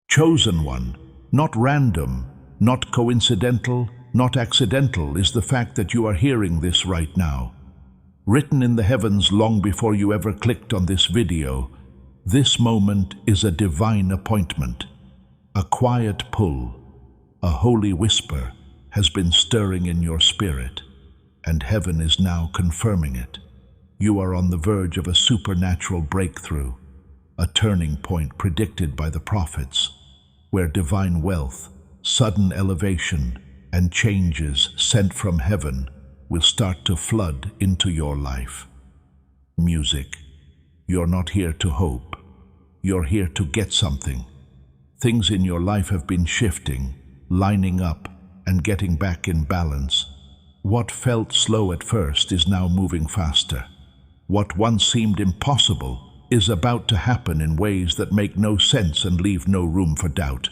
Chosen one, not random, not coincidental, not accidental, is the fact that you are hearing this right now. Written in the heavens long before you ever clicked on this video, this moment is a divine appointment. A quiet pull, a holy whisper has been stirring in your spirit, and heaven is now confirming it. You are on the verge of a supernatural breakthrough, a turning point predicted by the prophets, where divine wealth, sudden elevation, and changes sent from heaven will start to flood into your life. Music. You're not here to hope. You're here to get something. Things in your life have been shifting, lining up, and getting back in balance. What felt slow at first is now moving faster. What once seemed impossible is about to happen in ways that make no sense and leave no room for doubt.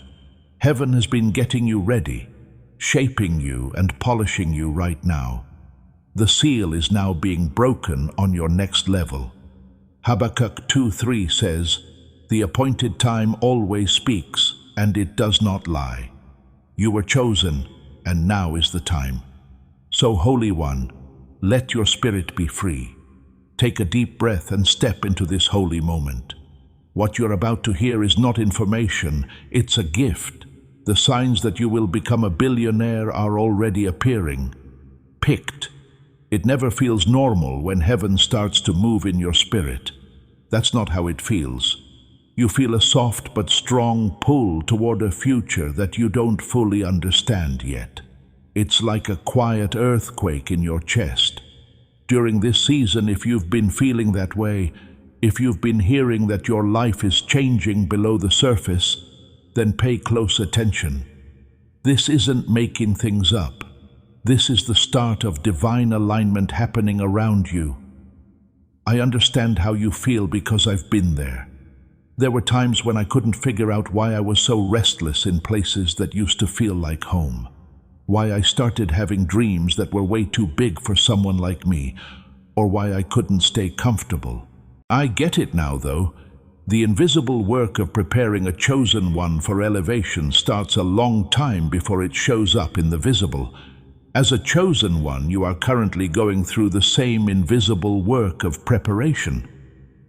Heaven has been getting you ready, shaping you and polishing you right now. The seal is now being broken on your next level. Habakkuk 2:3 says, "The appointed time always speaks, and it does not lie." You were chosen, and now is the time. So, Holy One, let your spirit be free. Take a deep breath and step into this holy moment. What you're about to hear is not information, it's a gift. The signs that you will become a billionaire are already appearing. Picked. It never feels normal when heaven starts to move in your spirit. That's not how it feels. You feel a soft but strong pull toward a future that you don't fully understand yet. It's like a quiet earthquake in your chest. During this season, if you've been feeling that way, if you've been hearing that your life is changing below the surface, then pay close attention. This isn't making things up. This is the start of divine alignment happening around you. I understand how you feel because I've been there. There were times when I couldn't figure out why I was so restless in places that used to feel like home. Why I started having dreams that were way too big for someone like me, or why I couldn't stay comfortable. I get it now, though. The invisible work of preparing a chosen one for elevation starts a long time before it shows up in the visible. As a chosen one, you are currently going through the same invisible work of preparation.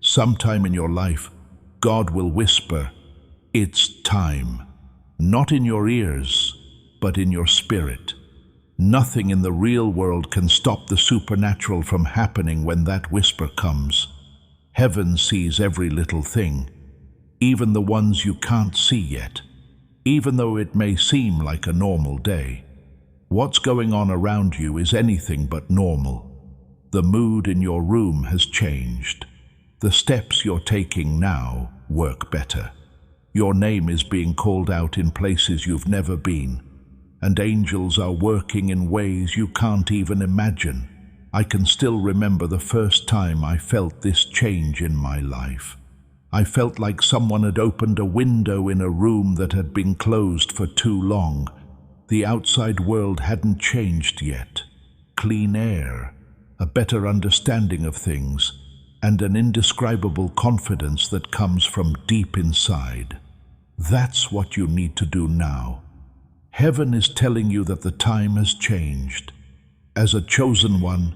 Sometime in your life, God will whisper, "It's time," not in your ears, but in your spirit. Nothing in the real world can stop the supernatural from happening when that whisper comes. Heaven sees every little thing, even the ones you can't see yet, even though it may seem like a normal day. What's going on around you is anything but normal. The mood in your room has changed. The steps you're taking now work better. Your name is being called out in places you've never been, and angels are working in ways you can't even imagine. I can still remember the first time I felt this change in my life. I felt like someone had opened a window in a room that had been closed for too long. The outside world hadn't changed yet. Clean air, a better understanding of things, and an indescribable confidence that comes from deep inside. That's what you need to do now. Heaven is telling you that the time has changed. As a chosen one,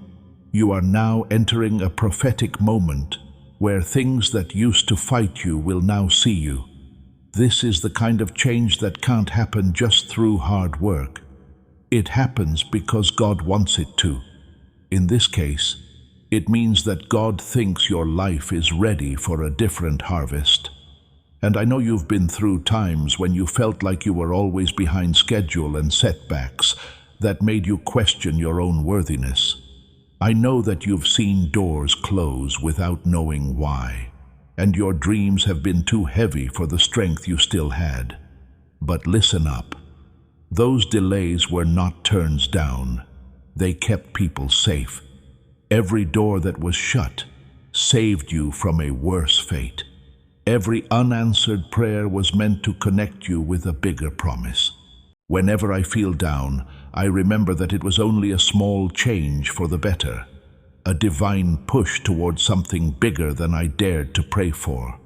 you are now entering a prophetic moment where things that used to fight you will now see you. This is the kind of change that can't happen just through hard work. It happens because God wants it to. In this case, it means that God thinks your life is ready for a different harvest. And I know you've been through times when you felt like you were always behind schedule and setbacks that made you question your own worthiness. I know that you've seen doors close without knowing why, and your dreams have been too heavy for the strength you still had. But listen up. Those delays were not turns down. They kept people safe. Every door that was shut saved you from a worse fate. Every unanswered prayer was meant to connect you with a bigger promise. Whenever I feel down, I remember that it was only a small change for the better, a divine push towards something bigger than I dared to pray for.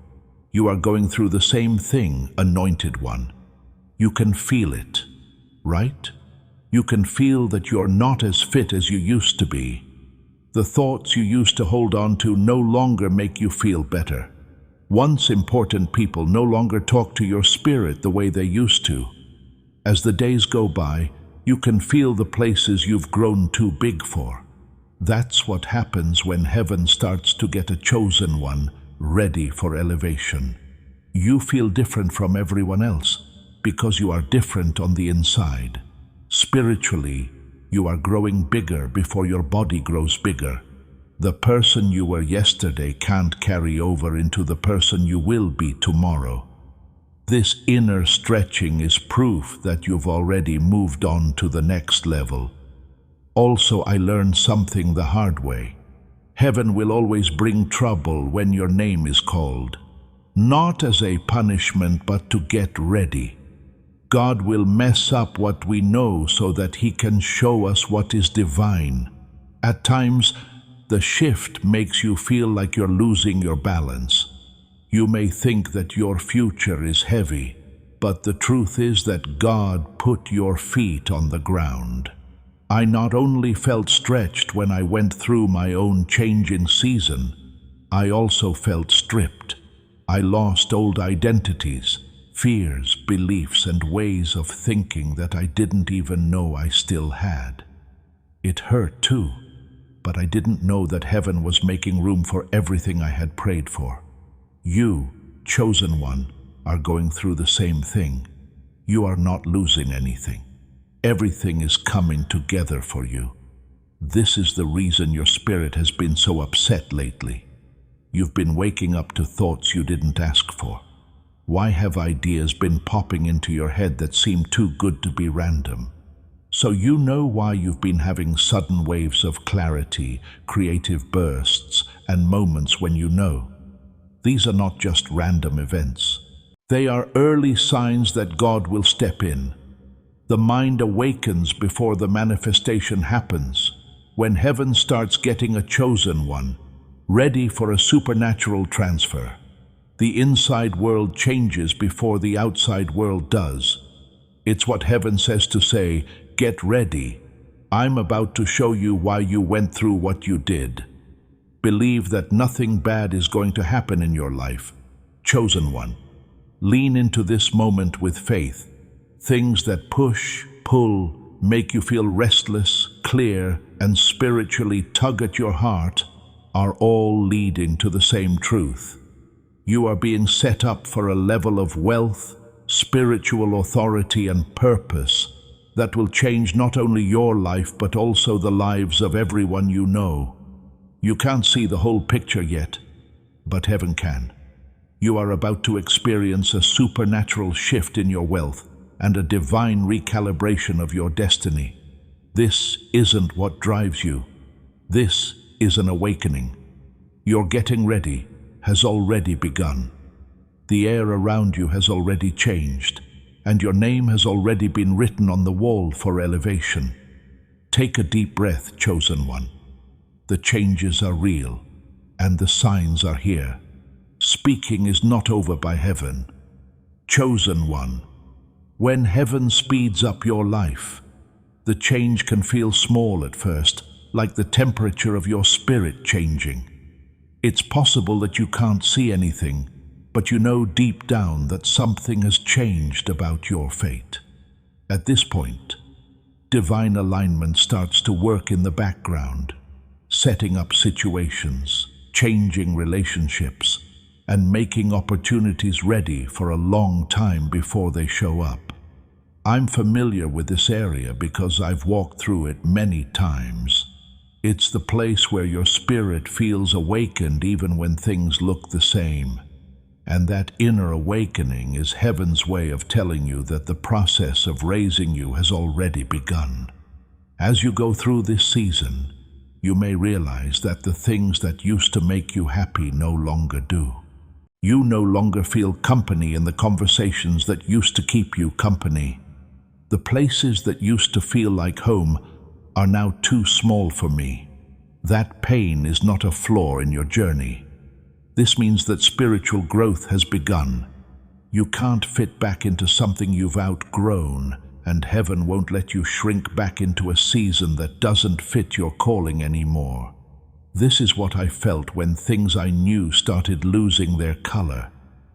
You are going through the same thing, anointed one. You can feel it, right? You can feel that you're not as fit as you used to be. The thoughts you used to hold on to no longer make you feel better. Once important people no longer talk to your spirit the way they used to. As the days go by, you can feel the places you've grown too big for. That's what happens when heaven starts to get a chosen one ready for elevation. You feel different from everyone else because you are different on the inside. Spiritually, you are growing bigger before your body grows bigger. The person you were yesterday can't carry over into the person you will be tomorrow. This inner stretching is proof that you've already moved on to the next level. Also, I learned something the hard way. Heaven will always bring trouble when your name is called. Not as a punishment, but to get ready. God will mess up what we know so that He can show us what is divine. At times, the shift makes you feel like you're losing your balance. You may think that your future is heavy, but the truth is that God put your feet on the ground. I not only felt stretched when I went through my own changing season, I also felt stripped. I lost old identities, fears, beliefs, and ways of thinking that I didn't even know I still had. It hurt too, but I didn't know that heaven was making room for everything I had prayed for. You, chosen one, are going through the same thing. You are not losing anything. Everything is coming together for you. This is the reason your spirit has been so upset lately. You've been waking up to thoughts you didn't ask for. Why have ideas been popping into your head that seem too good to be random? So you know why you've been having sudden waves of clarity, creative bursts, and moments when you know. These are not just random events. They are early signs that God will step in. The mind awakens before the manifestation happens, when heaven starts getting a chosen one, ready for a supernatural transfer. The inside world changes before the outside world does. It's what heaven says to say, get ready. I'm about to show you why you went through what you did. Believe that nothing bad is going to happen in your life. Chosen one. Lean into this moment with faith. Things that push, pull, make you feel restless, clear, and spiritually tug at your heart are all leading to the same truth. You are being set up for a level of wealth, spiritual authority, and purpose that will change not only your life but also the lives of everyone you know. You can't see the whole picture yet, but heaven can. You are about to experience a supernatural shift in your wealth and a divine recalibration of your destiny. This isn't what drives you. This is an awakening. Your getting ready has already begun. The air around you has already changed, and your name has already been written on the wall for elevation. Take a deep breath, chosen one. The changes are real, and the signs are here. Speaking is not over by heaven. Chosen one. When heaven speeds up your life, the change can feel small at first, like the temperature of your spirit changing. It's possible that you can't see anything, but you know deep down that something has changed about your fate. At this point, divine alignment starts to work in the background, setting up situations, changing relationships, and making opportunities ready for a long time before they show up. I'm familiar with this area because I've walked through it many times. It's the place where your spirit feels awakened even when things look the same. And that inner awakening is heaven's way of telling you that the process of raising you has already begun. As you go through this season, you may realize that the things that used to make you happy no longer do. You no longer feel company in the conversations that used to keep you company. The places that used to feel like home are now too small for me. That pain is not a flaw in your journey. This means that spiritual growth has begun. You can't fit back into something you've outgrown, and heaven won't let you shrink back into a season that doesn't fit your calling anymore. This is what I felt when things I knew started losing their color.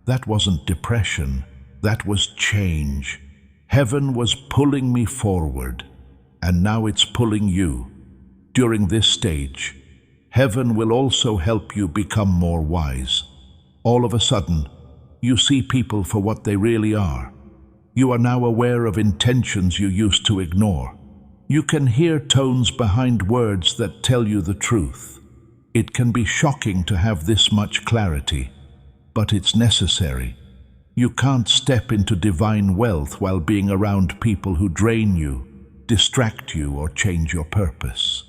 That wasn't depression, that was change. Heaven was pulling me forward, and now it's pulling you. During this stage, heaven will also help you become more wise. All of a sudden, you see people for what they really are. You are now aware of intentions you used to ignore. You can hear tones behind words that tell you the truth. It can be shocking to have this much clarity, but it's necessary. You can't step into divine wealth while being around people who drain you, distract you, or change your purpose.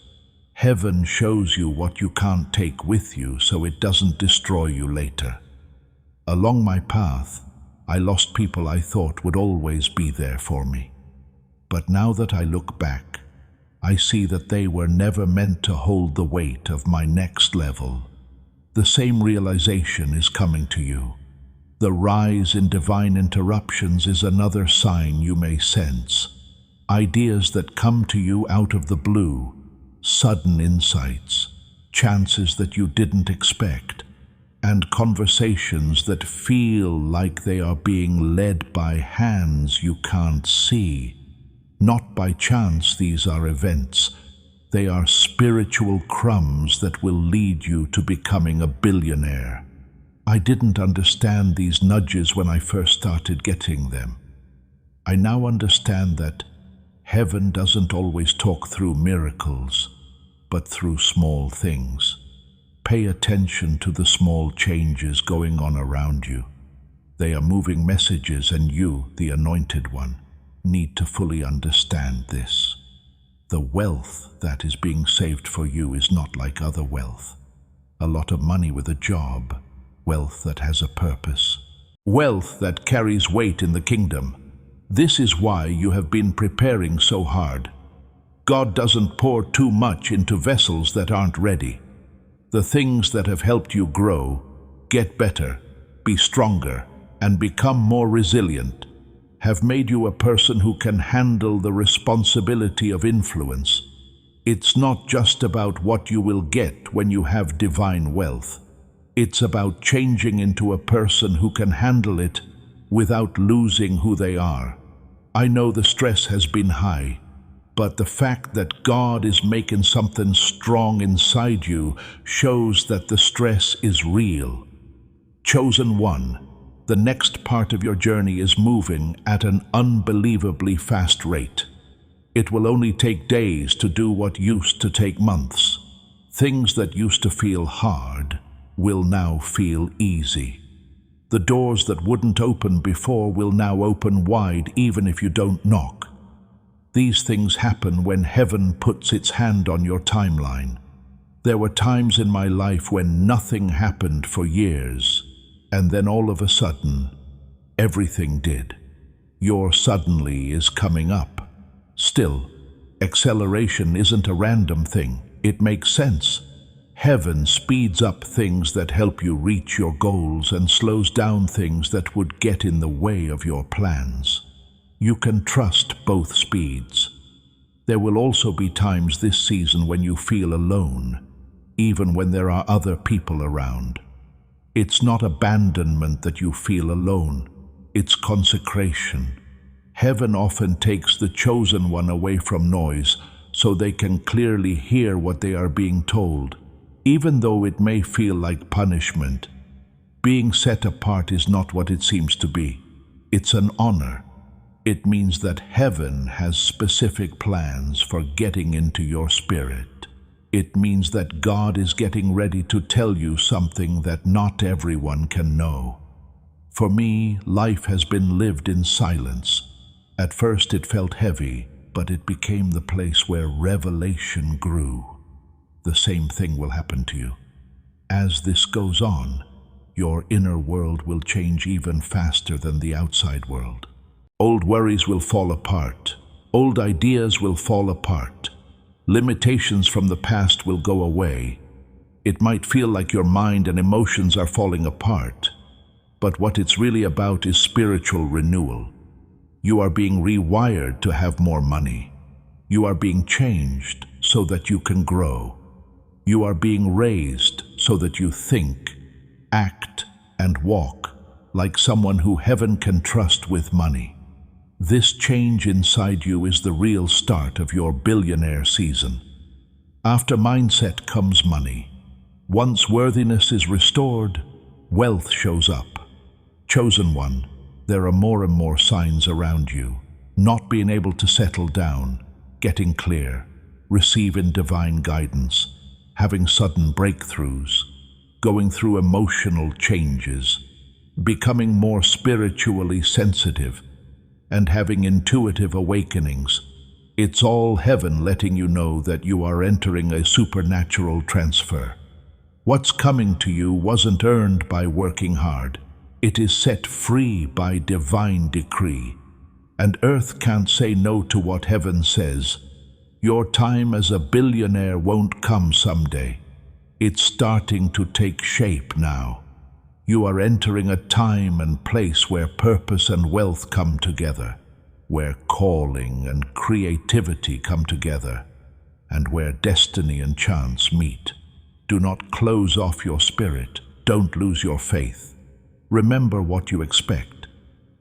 Heaven shows you what you can't take with you so it doesn't destroy you later. Along my path, I lost people I thought would always be there for me. But now that I look back, I see that they were never meant to hold the weight of my next level. The same realization is coming to you. The rise in divine interruptions is another sign you may sense. Ideas that come to you out of the blue, sudden insights, chances that you didn't expect, and conversations that feel like they are being led by hands you can't see. Not by chance these are events. They are spiritual crumbs that will lead you to becoming a billionaire. I didn't understand these nudges when I first started getting them. I now understand that heaven doesn't always talk through miracles, but through small things. Pay attention to the small changes going on around you. They are moving messages, and you, the anointed one, need to fully understand this. The wealth that is being saved for you is not like other wealth. A lot of money with a job, wealth that has a purpose, wealth that carries weight in the kingdom. This is why you have been preparing so hard. God doesn't pour too much into vessels that aren't ready. The things that have helped you grow, get better, be stronger, and become more resilient have made you a person who can handle the responsibility of influence. It's not just about what you will get when you have divine wealth. It's about changing into a person who can handle it without losing who they are. I know the stress has been high, but the fact that God is making something strong inside you shows that the stress is real. Chosen one, the next part of your journey is moving at an unbelievably fast rate. It will only take days to do what used to take months. Things that used to feel hard will now feel easy. The doors that wouldn't open before will now open wide even if you don't knock. These things happen when heaven puts its hand on your timeline. There were times in my life when nothing happened for years, and then all of a sudden, everything did. Your suddenly is coming up. Still, acceleration isn't a random thing. It makes sense. Heaven speeds up things that help you reach your goals and slows down things that would get in the way of your plans. You can trust both speeds. There will also be times this season when you feel alone, even when there are other people around. It's not abandonment that you feel alone, it's consecration. Heaven often takes the chosen one away from noise so they can clearly hear what they are being told. Even though it may feel like punishment, being set apart is not what it seems to be. It's an honor. It means that heaven has specific plans for getting into your spirit. It means that God is getting ready to tell you something that not everyone can know. For me, life has been lived in silence. At first it felt heavy, but it became the place where revelation grew. The same thing will happen to you. As this goes on, your inner world will change even faster than the outside world. Old worries will fall apart. Old ideas will fall apart. Limitations from the past will go away. It might feel like your mind and emotions are falling apart, but what it's really about is spiritual renewal. You are being rewired to have more money. You are being changed so that you can grow. You are being raised so that you think, act, and walk like someone who heaven can trust with money. This change inside you is the real start of your billionaire season. After mindset comes money. Once worthiness is restored, wealth shows up. Chosen one, there are more and more signs around you. Not being able to settle down, getting clear, receiving divine guidance, having sudden breakthroughs, going through emotional changes, becoming more spiritually sensitive, and having intuitive awakenings. It's all heaven letting you know that you are entering a supernatural transfer. What's coming to you wasn't earned by working hard. It is set free by divine decree. And earth can't say no to what heaven says. Your time as a billionaire won't come someday. It's starting to take shape now. You are entering a time and place where purpose and wealth come together, where calling and creativity come together, and where destiny and chance meet. Do not close off your spirit. Don't lose your faith. Remember what you expect.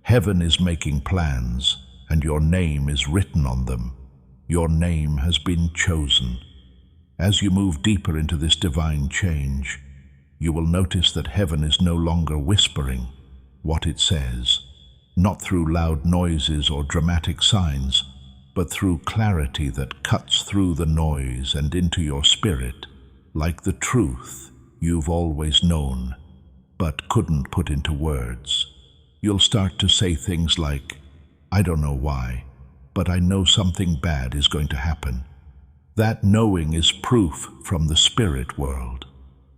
Heaven is making plans, and your name is written on them. Your name has been chosen. As you move deeper into this divine change, you will notice that heaven is no longer whispering what it says, not through loud noises or dramatic signs, but through clarity that cuts through the noise and into your spirit, like the truth you've always known, but couldn't put into words. You'll start to say things like, "I don't know why, but I know something bad is going to happen." That knowing is proof from the spirit world.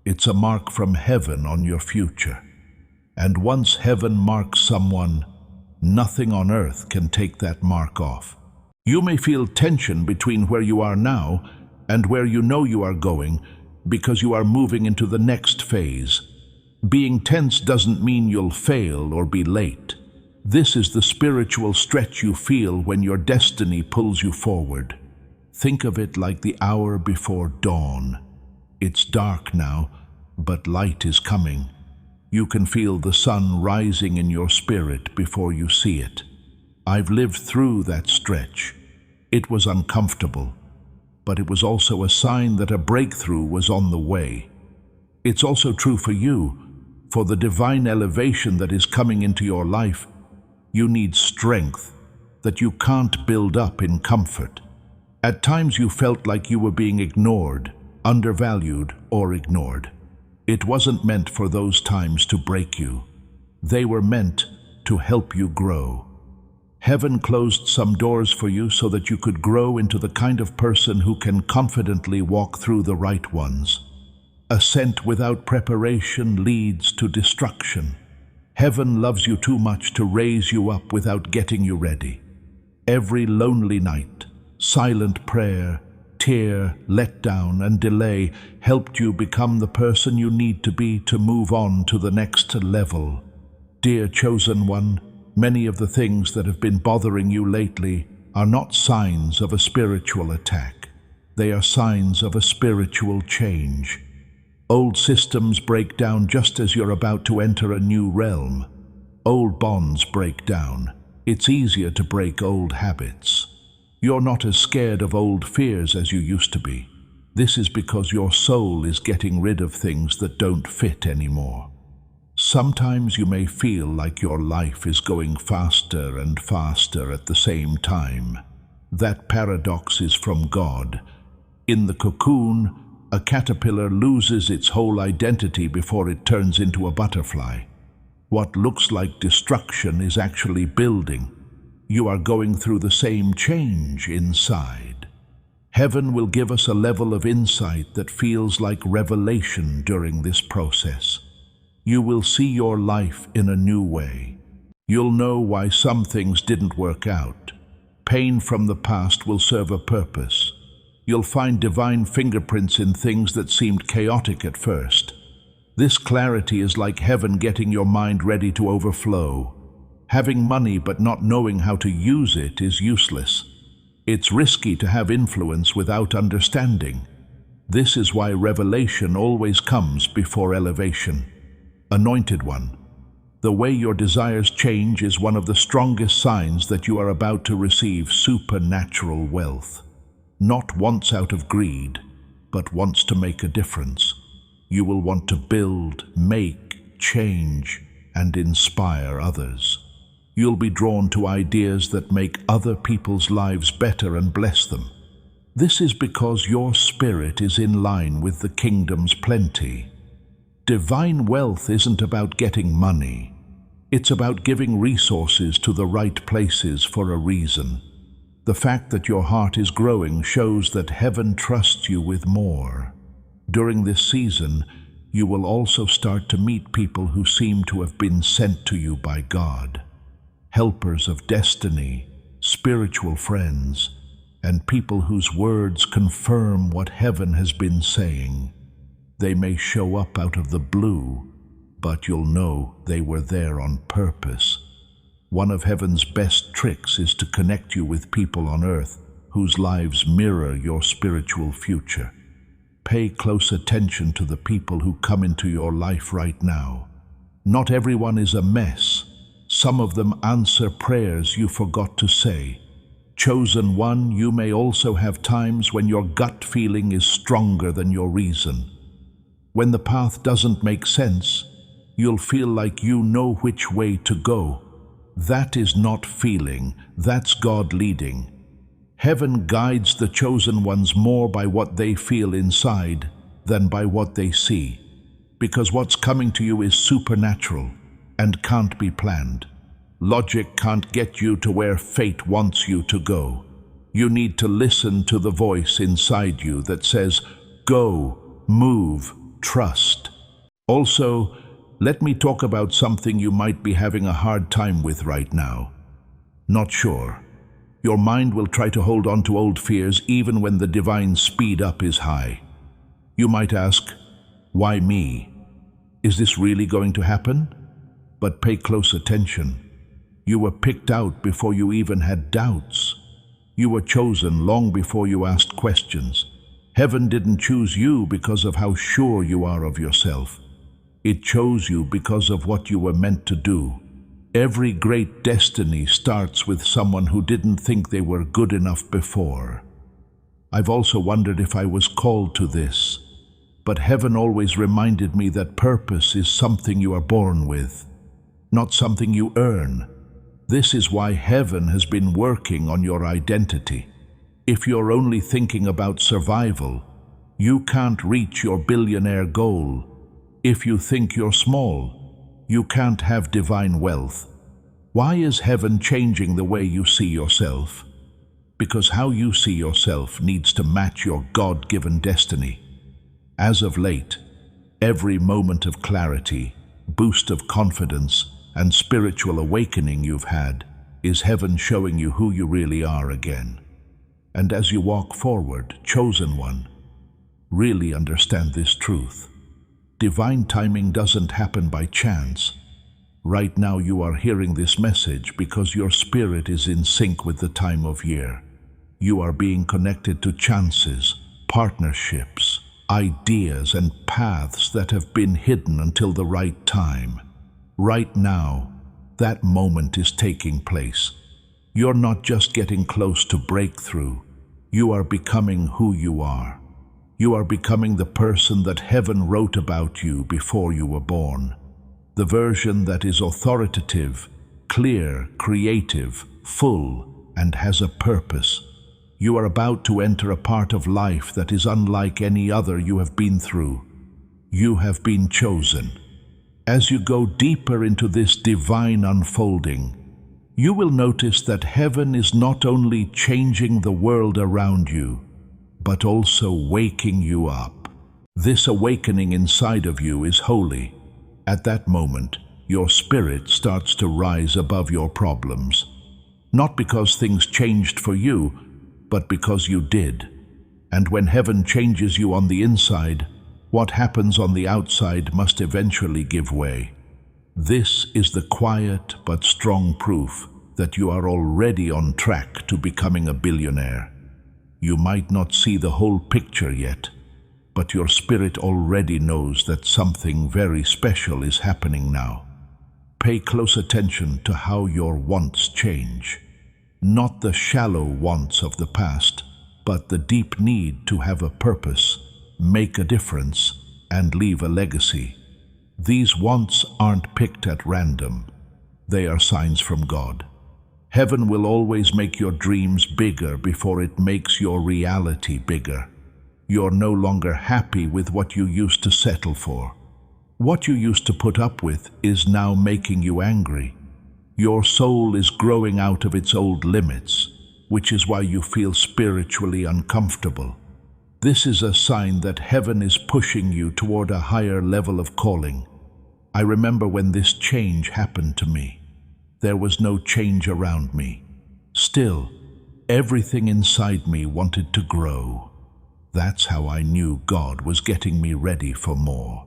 It's a mark from heaven on your future. And once heaven marks someone, nothing on earth can take that mark off. You may feel tension between where you are now and where you know you are going, because you are moving into the next phase. Being tense doesn't mean you'll fail or be late. This is the spiritual stretch you feel when your destiny pulls you forward. Think of it like the hour before dawn. It's dark now, but light is coming. You can feel the sun rising in your spirit before you see it. I've lived through that stretch. It was uncomfortable, but it was also a sign that a breakthrough was on the way. It's also true for you. For the divine elevation that is coming into your life, you need strength that you can't build up in comfort. At times you felt like you were being ignored, undervalued, or ignored. It wasn't meant for those times to break you. They were meant to help you grow. Heaven closed some doors for you so that you could grow into the kind of person who can confidently walk through the right ones. Ascent without preparation leads to destruction. Heaven loves you too much to raise you up without getting you ready. Every lonely night, silent prayer, tear, letdown, and delay helped you become the person you need to be to move on to the next level. Dear chosen one, many of the things that have been bothering you lately are not signs of a spiritual attack. They are signs of a spiritual change. Old systems break down just as you're about to enter a new realm. Old bonds break down. It's easier to break old habits. You're not as scared of old fears as you used to be. This is because your soul is getting rid of things that don't fit anymore. Sometimes you may feel like your life is going faster and faster at the same time. That paradox is from God. In the cocoon, a caterpillar loses its whole identity before it turns into a butterfly. What looks like destruction is actually building. You are going through the same change inside. Heaven will give us a level of insight that feels like revelation during this process. You will see your life in a new way. You'll know why some things didn't work out. Pain from the past will serve a purpose. You'll find divine fingerprints in things that seemed chaotic at first. This clarity is like heaven getting your mind ready to overflow. Having money but not knowing how to use it is useless. It's risky to have influence without understanding. This is why revelation always comes before elevation. Anointed one, the way your desires change is one of the strongest signs that you are about to receive supernatural wealth. Not wants out of greed, but wants to make a difference. You will want to build, make, change, and inspire others. You'll be drawn to ideas that make other people's lives better and bless them. This is because your spirit is in line with the kingdom's plenty. Divine wealth isn't about getting money. It's about giving resources to the right places for a reason. The fact that your heart is growing shows that heaven trusts you with more. During this season, you will also start to meet people who seem to have been sent to you by God. Helpers of destiny, spiritual friends, and people whose words confirm what heaven has been saying. They may show up out of the blue, but you'll know they were there on purpose. One of heaven's best tricks is to connect you with people on earth whose lives mirror your spiritual future. Pay close attention to the people who come into your life right now. Not everyone is a mess. Some of them answer prayers you forgot to say. Chosen one, you may also have times when your gut feeling is stronger than your reason. When the path doesn't make sense, you'll feel like you know which way to go. That is not feeling, that's God leading. Heaven guides the chosen ones more by what they feel inside than by what they see, because what's coming to you is supernatural and can't be planned. Logic can't get you to where fate wants you to go. You need to listen to the voice inside you that says, go, move, trust. Also, let me talk about something you might be having a hard time with right now. Not sure. Your mind will try to hold on to old fears even when the divine speed up is high. You might ask, why me? Is this really going to happen? But pay close attention. You were picked out before you even had doubts. You were chosen long before you asked questions. Heaven didn't choose you because of how sure you are of yourself. It chose you because of what you were meant to do. Every great destiny starts with someone who didn't think they were good enough before. I've also wondered if I was called to this, but heaven always reminded me that purpose is something you are born with, not something you earn. This is why heaven has been working on your identity. If you're only thinking about survival, you can't reach your billionaire goal. If you think you're small, you can't have divine wealth. Why is heaven changing the way you see yourself? Because how you see yourself needs to match your God-given destiny. As of late, every moment of clarity, boost of confidence, and spiritual awakening you've had is heaven showing you who you really are again. And as you walk forward, chosen one, really understand this truth. Divine timing doesn't happen by chance. Right now you are hearing this message because your spirit is in sync with the time of year. You are being connected to chances, partnerships, ideas, and paths that have been hidden until the right time. Right now, that moment is taking place. You're not just getting close to breakthrough. You are becoming who you are. You are becoming the person that heaven wrote about you before you were born. The version that is authoritative, clear, creative, full, and has a purpose. You are about to enter a part of life that is unlike any other you have been through. You have been chosen. As you go deeper into this divine unfolding, you will notice that heaven is not only changing the world around you, but also waking you up. This awakening inside of you is holy. At that moment, your spirit starts to rise above your problems. Not because things changed for you, but because you did. And when heaven changes you on the inside, what happens on the outside must eventually give way. This is the quiet but strong proof that you are already on track to becoming a billionaire. You might not see the whole picture yet, but your spirit already knows that something very special is happening now. Pay close attention to how your wants change. Not the shallow wants of the past, but the deep need to have a purpose, make a difference, and leave a legacy. These wants aren't picked at random. They are signs from God. Heaven will always make your dreams bigger before it makes your reality bigger. You're no longer happy with what you used to settle for. What you used to put up with is now making you angry. Your soul is growing out of its old limits, which is why you feel spiritually uncomfortable. This is a sign that heaven is pushing you toward a higher level of calling. I remember when this change happened to me. There was no change around me. Still, everything inside me wanted to grow. That's how I knew God was getting me ready for more.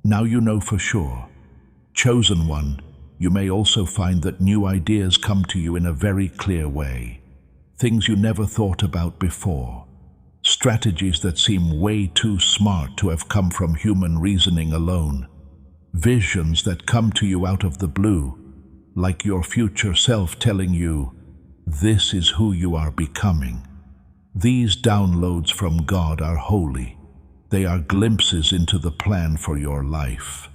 Now you know for sure. Chosen one, you may also find that new ideas come to you in a very clear way. Things you never thought about before. Strategies that seem way too smart to have come from human reasoning alone. Visions that come to you out of the blue, like your future self telling you, this is who you are becoming. These downloads from God are holy. They are glimpses into the plan for your life.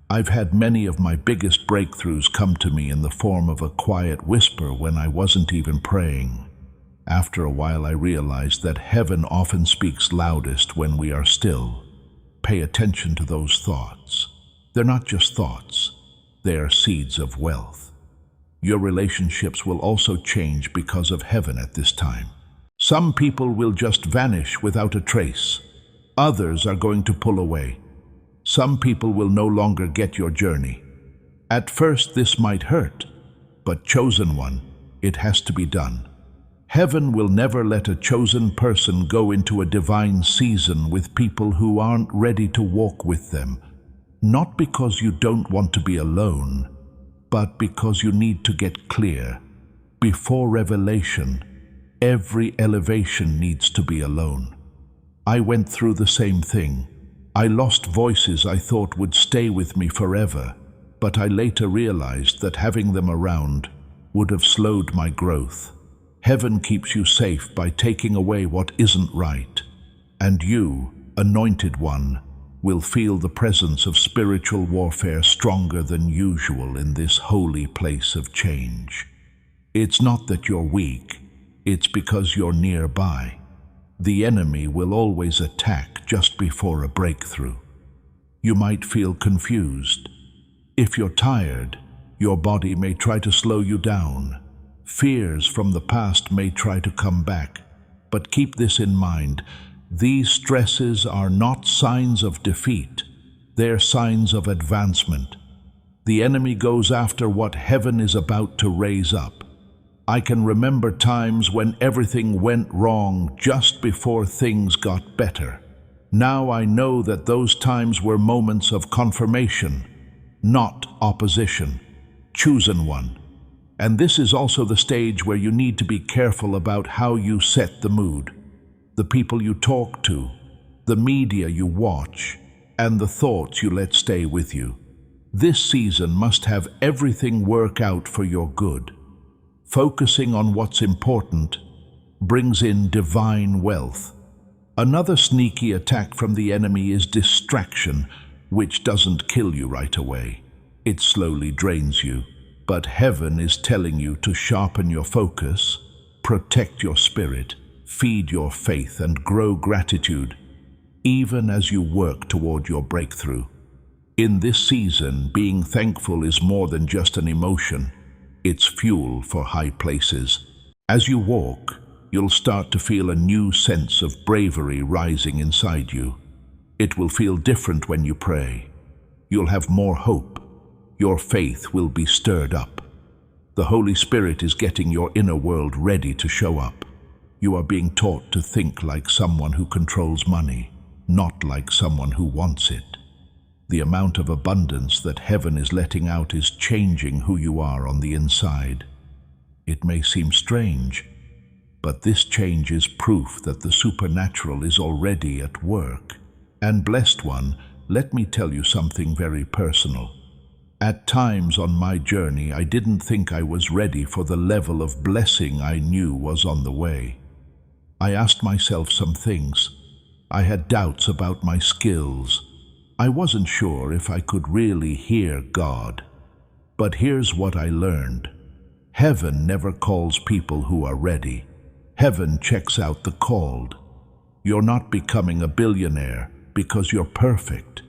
I've had many of my biggest breakthroughs come to me in the form of a quiet whisper when I wasn't even praying. After a while I realized that heaven often speaks loudest when we are still. Pay attention to those thoughts. They're not just thoughts. They are seeds of wealth. Your relationships will also change because of heaven at this time. Some people will just vanish without a trace. Others are going to pull away. Some people will no longer get your journey. At first this might hurt, but chosen one, it has to be done. Heaven will never let a chosen person go into a divine season with people who aren't ready to walk with them. Not because you don't want to be alone, but because you need to get clear. Before revelation, every elevation needs to be alone. I went through the same thing. I lost voices I thought would stay with me forever, but I later realized that having them around would have slowed my growth. Heaven keeps you safe by taking away what isn't right, and you, anointed one, will feel the presence of spiritual warfare stronger than usual in this holy place of change. It's not that you're weak, it's because you're nearby. The enemy will always attack just before a breakthrough. You might feel confused. If you're tired, your body may try to slow you down. Fears from the past may try to come back, but keep this in mind. These stresses are not signs of defeat. They're signs of advancement. The enemy goes after what heaven is about to raise up. I can remember times when everything went wrong just before things got better. Now I know that those times were moments of confirmation, not opposition. Chosen one. And this is also the stage where you need to be careful about how you set the mood. The people you talk to, the media you watch, and the thoughts you let stay with you. This season must have everything work out for your good. Focusing on what's important brings in divine wealth. Another sneaky attack from the enemy is distraction, which doesn't kill you right away. It slowly drains you. But heaven is telling you to sharpen your focus, protect your spirit, feed your faith, and grow gratitude, even as you work toward your breakthrough. In this season, being thankful is more than just an emotion. It's fuel for high places. As you walk, you'll start to feel a new sense of bravery rising inside you. It will feel different when you pray. You'll have more hope. Your faith will be stirred up. The Holy Spirit is getting your inner world ready to show up. You are being taught to think like someone who controls money, not like someone who wants it. The amount of abundance that heaven is letting out is changing who you are on the inside. It may seem strange, but this change is proof that the supernatural is already at work. And blessed one, let me tell you something very personal. At times on my journey, I didn't think I was ready for the level of blessing I knew was on the way. I asked myself some things. I had doubts about my skills. I wasn't sure if I could really hear God. But here's what I learned. Heaven never calls people who are ready. Heaven checks out the called. You're not becoming a billionaire because you're perfect.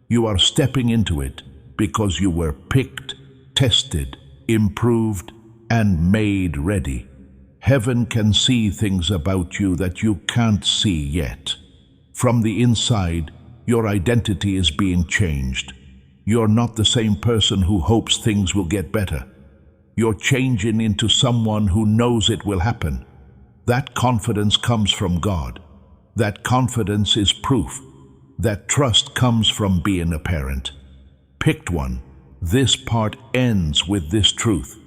You are stepping into it because you were picked, tested, improved, and made ready. Heaven can see things about you that you can't see yet. From the inside, your identity is being changed. You're not the same person who hopes things will get better. You're changing into someone who knows it will happen. That confidence comes from God. That confidence is proof. That trust comes from being a parent. Picked one, this part ends with this truth.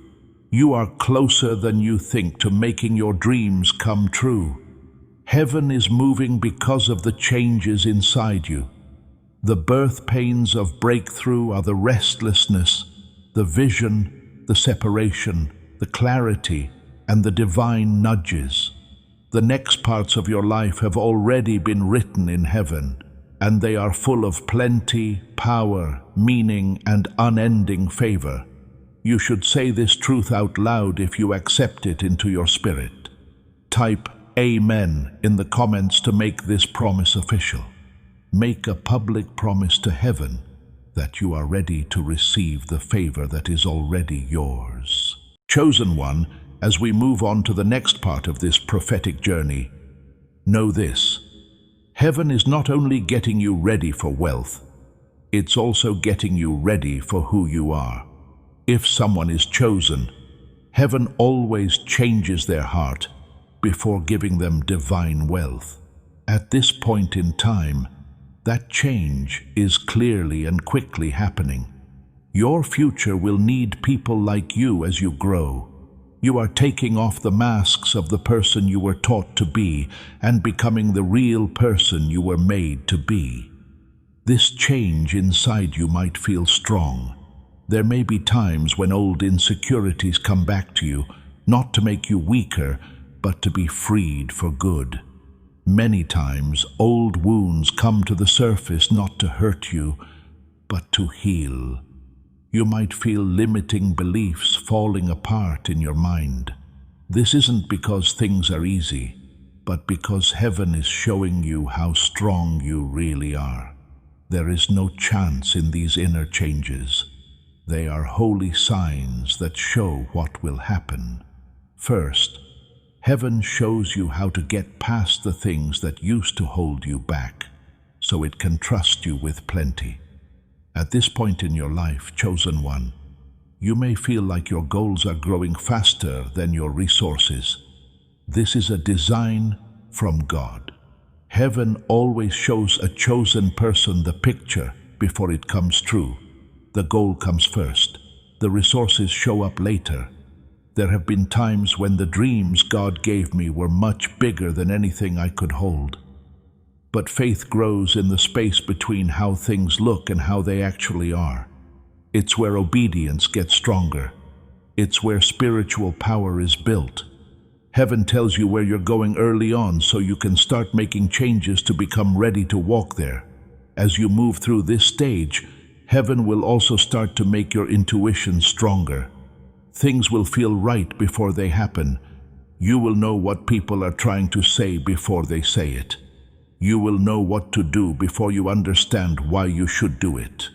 You are closer than you think to making your dreams come true. Heaven is moving because of the changes inside you. The birth pains of breakthrough are the restlessness, the vision, the separation, the clarity, and the divine nudges. The next parts of your life have already been written in heaven, and they are full of plenty, power, meaning, and unending favor. You should say this truth out loud if you accept it into your spirit. Type Amen in the comments to make this promise official. Make a public promise to heaven that you are ready to receive the favor that is already yours. Chosen one, as we move on to the next part of this prophetic journey, know this. Heaven is not only getting you ready for wealth, it's also getting you ready for who you are. If someone is chosen, heaven always changes their heart before giving them divine wealth. At this point in time, that change is clearly and quickly happening. Your future will need people like you as you grow. You are taking off the masks of the person you were taught to be and becoming the real person you were made to be. This change inside you might feel strong. There may be times when old insecurities come back to you, not to make you weaker, but to be freed for good. Many times, old wounds come to the surface not to hurt you, but to heal. You might feel limiting beliefs falling apart in your mind. This isn't because things are easy, but because heaven is showing you how strong you really are. There is no chance in these inner changes. They are holy signs that show what will happen. First, heaven shows you how to get past the things that used to hold you back, so it can trust you with plenty. At this point in your life, chosen one, you may feel like your goals are growing faster than your resources. This is a design from God. Heaven always shows a chosen person the picture before it comes true. The goal comes first. The resources show up later. There have been times when the dreams God gave me were much bigger than anything I could hold. But faith grows in the space between how things look and how they actually are. It's where obedience gets stronger. It's where spiritual power is built. Heaven tells you where you're going early on so you can start making changes to become ready to walk there. As you move through this stage, heaven will also start to make your intuition stronger. Things will feel right before they happen. You will know what people are trying to say before they say it. You will know what to do before you understand why you should do it.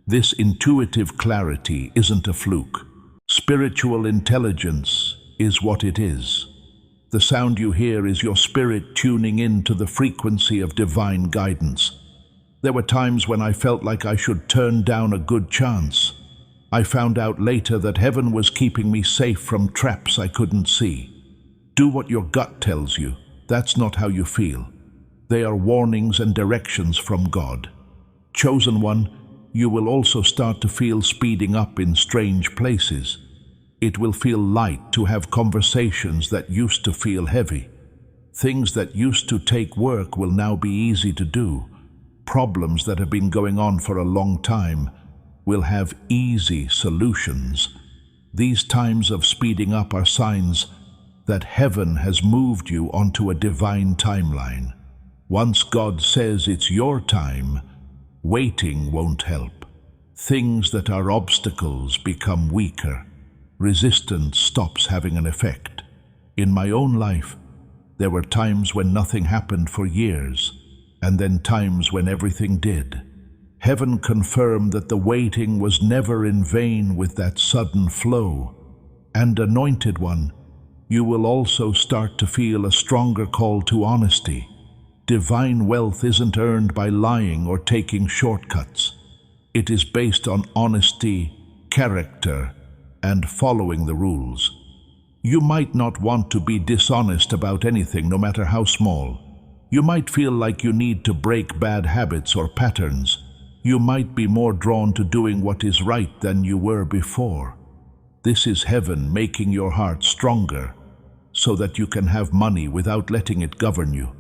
This intuitive clarity isn't a fluke. Spiritual intelligence is what it is. The sound you hear is your spirit tuning in to the frequency of divine guidance. There were times when I felt like I should turn down a good chance. I found out later that heaven was keeping me safe from traps I couldn't see. Do what your gut tells you. That's not how you feel. They are warnings and directions from God. Chosen one, you will also start to feel speeding up in strange places. It will feel light to have conversations that used to feel heavy. Things that used to take work will now be easy to do. Problems that have been going on for a long time will have easy solutions. These times of speeding up are signs that heaven has moved you onto a divine timeline. Once God says it's your time, waiting won't help. Things that are obstacles become weaker. Resistance stops having an effect. In my own life, there were times when nothing happened for years, and then times when everything did. Heaven confirmed that the waiting was never in vain with that sudden flow. And anointed one, you will also start to feel a stronger call to honesty. Divine wealth isn't earned by lying or taking shortcuts. It is based on honesty, character, and following the rules. You might not want to be dishonest about anything, no matter how small. You might feel like you need to break bad habits or patterns. You might be more drawn to doing what is right than you were before. This is heaven making your heart stronger so that you can have money without letting it govern you.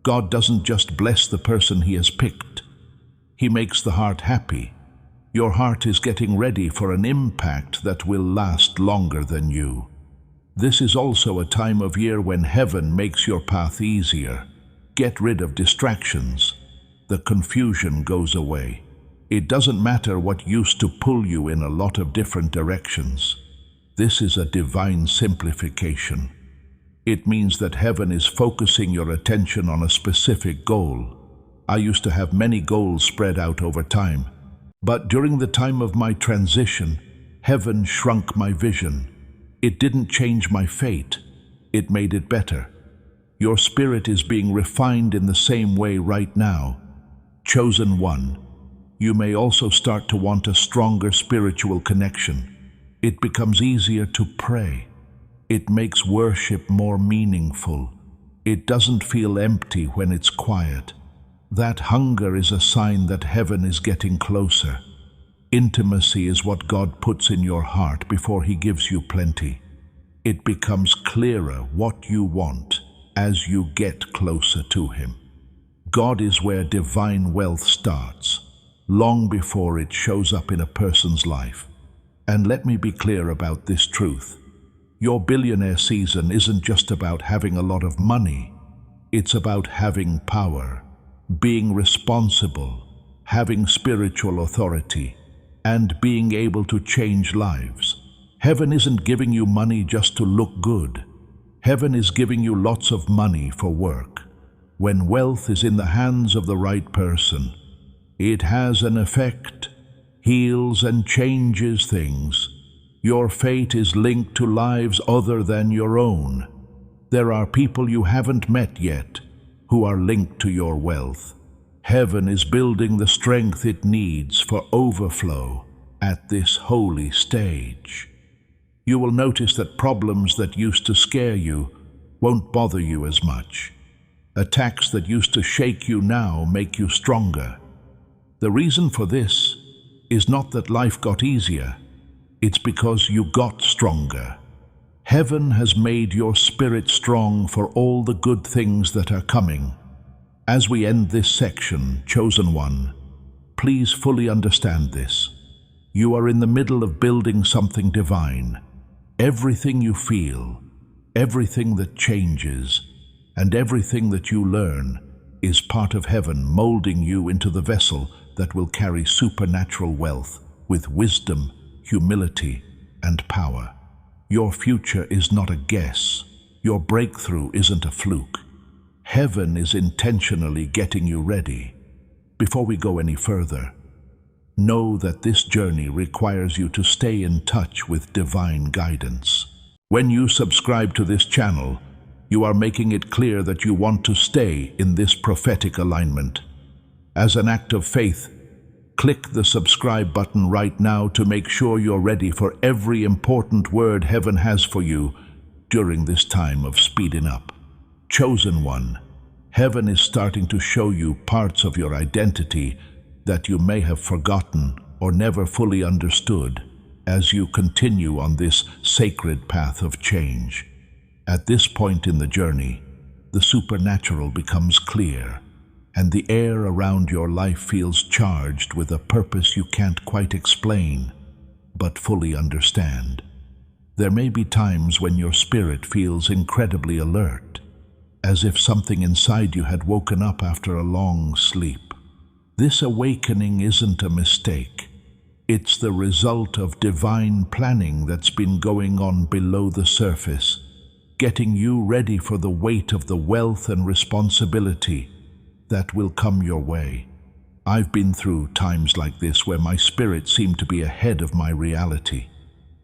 God doesn't just bless the person He has picked. He makes the heart happy. Your heart is getting ready for an impact that will last longer than you. This is also a time of year when heaven makes your path easier. Get rid of distractions. The confusion goes away. It doesn't matter what used to pull you in a lot of different directions. This is a divine simplification. It means that heaven is focusing your attention on a specific goal. I used to have many goals spread out over time, but during the time of my transition, heaven shrunk my vision. It didn't change my fate, it made it better. Your spirit is being refined in the same way right now. Chosen one, you may also start to want a stronger spiritual connection. It becomes easier to pray. It makes worship more meaningful. It doesn't feel empty when it's quiet. That hunger is a sign that heaven is getting closer. Intimacy is what God puts in your heart before He gives you plenty. It becomes clearer what you want as you get closer to Him. God is where divine wealth starts, long before it shows up in a person's life. And let me be clear about this truth. Your billionaire season isn't just about having a lot of money. It's about having power, being responsible, having spiritual authority, and being able to change lives. Heaven isn't giving you money just to look good. Heaven is giving you lots of money for work. When wealth is in the hands of the right person, it has an effect, heals and changes things. Your fate is linked to lives other than your own. There are people you haven't met yet who are linked to your wealth. Heaven is building the strength it needs for overflow at this holy stage. You will notice that problems that used to scare you won't bother you as much. Attacks that used to shake you now make you stronger. The reason for this is not that life got easier. It's because you got stronger. Heaven has made your spirit strong for all the good things that are coming. As we end this section, chosen one, please fully understand this. You are in the middle of building something divine. Everything you feel, everything that changes, and everything that you learn is part of heaven molding you into the vessel that will carry supernatural wealth with wisdom, humility, and power. Your future is not a guess. Your breakthrough isn't a fluke. Heaven is intentionally getting you ready. Before we go any further, know that this journey requires you to stay in touch with divine guidance. When you subscribe to this channel, you are making it clear that you want to stay in this prophetic alignment. As an act of faith, click the subscribe button right now to make sure you're ready for every important word heaven has for you during this time of speeding up. Chosen one, heaven is starting to show you parts of your identity that you may have forgotten or never fully understood as you continue on this sacred path of change. At this point in the journey, the supernatural becomes clear, and the air around your life feels charged with a purpose you can't quite explain, but fully understand. There may be times when your spirit feels incredibly alert, as if something inside you had woken up after a long sleep. This awakening isn't a mistake. It's the result of divine planning that's been going on below the surface, getting you ready for the weight of the wealth and responsibility that will come your way. I've been through times like this where my spirit seemed to be ahead of my reality.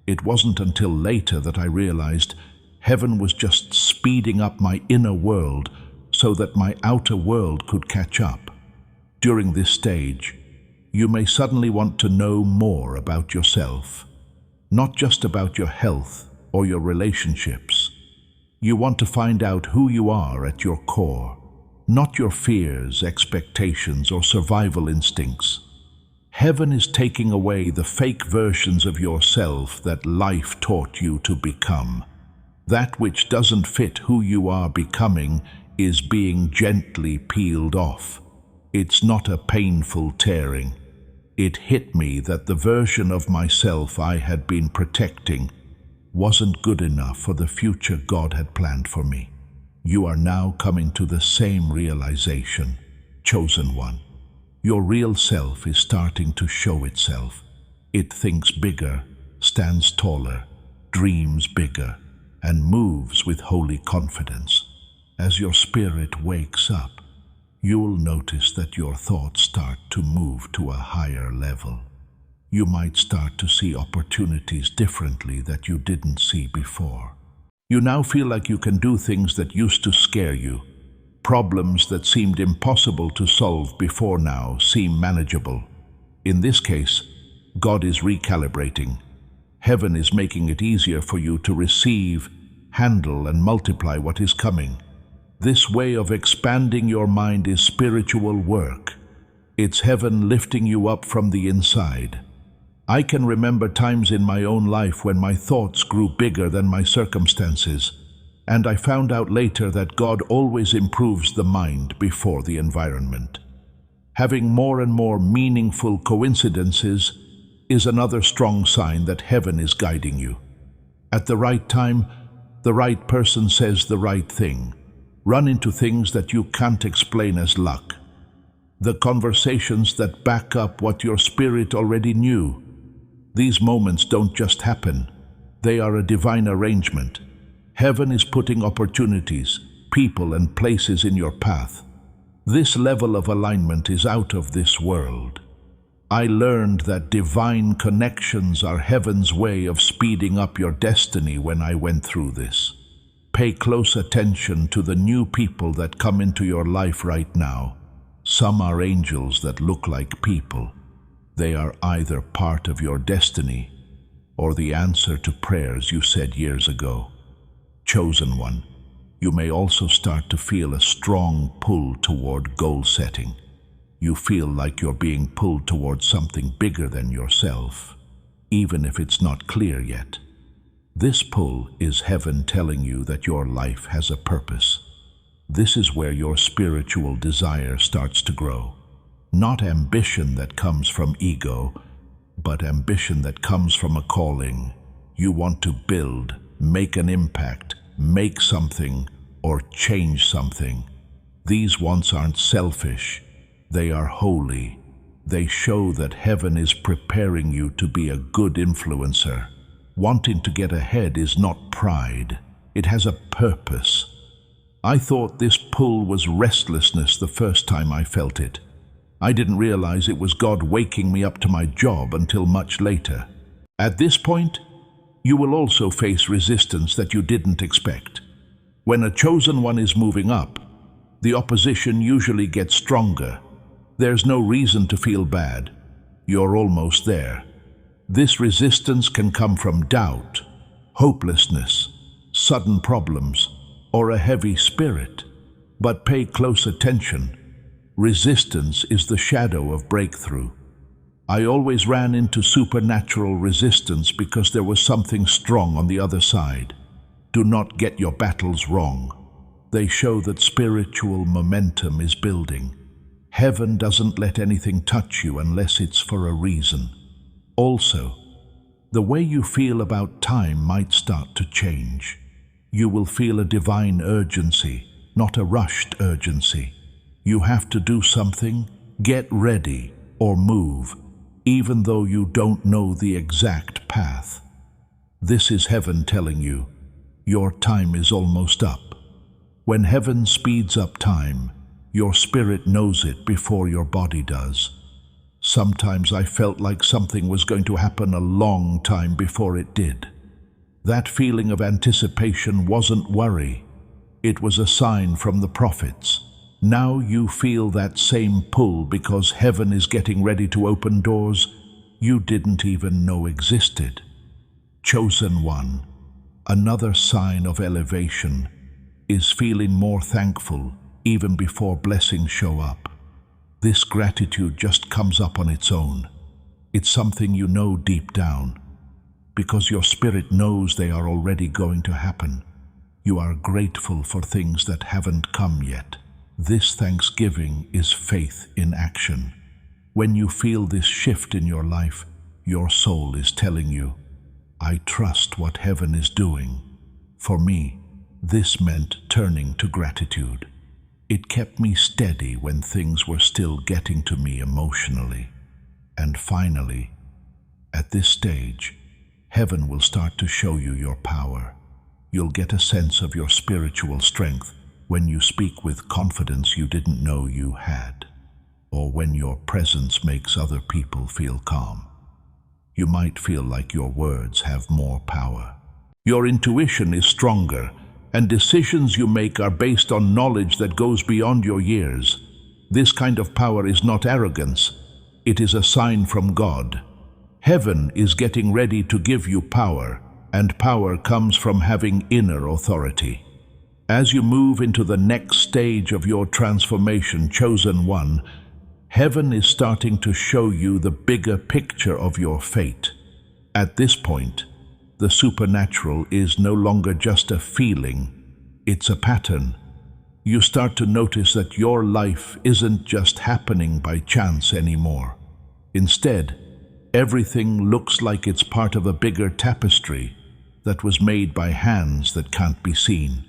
It wasn't until later that I realized heaven was just speeding up my inner world so that my outer world could catch up. During this stage, you may suddenly want to know more about yourself, not just about your health or your relationships. You want to find out who you are at your core, not your fears, expectations, or survival instincts. Heaven is taking away the fake versions of yourself that life taught you to become. That which doesn't fit who you are becoming is being gently peeled off. It's not a painful tearing. It hit me that the version of myself I had been protecting wasn't good enough for the future God had planned for me. You are now coming to the same realization, chosen one. Your real self is starting to show itself. It thinks bigger, stands taller, dreams bigger, and moves with holy confidence. As your spirit wakes up, you will notice that your thoughts start to move to a higher level. You might start to see opportunities differently that you didn't see before. You now feel like you can do things that used to scare you. Problems that seemed impossible to solve before now seem manageable. In this case, God is recalibrating. Heaven is making it easier for you to receive, handle, and multiply what is coming. This way of expanding your mind is spiritual work. It's heaven lifting you up from the inside. I can remember times in my own life when my thoughts grew bigger than my circumstances, and I found out later that God always improves the mind before the environment. Having more and more meaningful coincidences is another strong sign that heaven is guiding you. At the right time, the right person says the right thing. Run into things that you can't explain as luck. The conversations that back up what your spirit already knew. These moments don't just happen. They are a divine arrangement. Heaven is putting opportunities, people, and places in your path. This level of alignment is out of this world. I learned that divine connections are heaven's way of speeding up your destiny when I went through this. Pay close attention to the new people that come into your life right now. Some are angels that look like people. They are either part of your destiny or the answer to prayers you said years ago. Chosen one, you may also start to feel a strong pull toward goal setting. You feel like you're being pulled towards something bigger than yourself, even if it's not clear yet. This pull is heaven telling you that your life has a purpose. This is where your spiritual desire starts to grow. Not ambition that comes from ego, but ambition that comes from a calling. You want to build, make an impact, make something, or change something. These wants aren't selfish. They are holy. They show that heaven is preparing you to be a good influencer. Wanting to get ahead is not pride. It has a purpose. I thought this pull was restlessness the first time I felt it. I didn't realize it was God waking me up to my job until much later. At this point, you will also face resistance that you didn't expect. When a chosen one is moving up, the opposition usually gets stronger. There's no reason to feel bad. You're almost there. This resistance can come from doubt, hopelessness, sudden problems, or a heavy spirit. But pay close attention. Resistance is the shadow of breakthrough. I always ran into supernatural resistance because there was something strong on the other side. Do not get your battles wrong. They show that spiritual momentum is building. Heaven doesn't let anything touch you unless it's for a reason. Also, the way you feel about time might start to change. You will feel a divine urgency, not a rushed urgency. You have to do something, get ready, or move, even though you don't know the exact path. This is heaven telling you, your time is almost up. When heaven speeds up time, your spirit knows it before your body does. Sometimes I felt like something was going to happen a long time before it did. That feeling of anticipation wasn't worry. It was a sign from the prophets. Now you feel that same pull because heaven is getting ready to open doors you didn't even know existed. Chosen one, another sign of elevation, is feeling more thankful even before blessings show up. This gratitude just comes up on its own. It's something you know deep down, because your spirit knows they are already going to happen. You are grateful for things that haven't come yet. This thanksgiving is faith in action. When you feel this shift in your life, your soul is telling you, I trust what heaven is doing. For me, this meant turning to gratitude. It kept me steady when things were still getting to me emotionally. And finally, at this stage, heaven will start to show you your power. You'll get a sense of your spiritual strength when you speak with confidence you didn't know you had, or when your presence makes other people feel calm. You might feel like your words have more power. Your intuition is stronger, and decisions you make are based on knowledge that goes beyond your years. This kind of power is not arrogance. It is a sign from God. Heaven is getting ready to give you power, and power comes from having inner authority. As you move into the next stage of your transformation, chosen one, heaven is starting to show you the bigger picture of your fate. At this point, the supernatural is no longer just a feeling, it's a pattern. You start to notice that your life isn't just happening by chance anymore. Instead, everything looks like it's part of a bigger tapestry that was made by hands that can't be seen.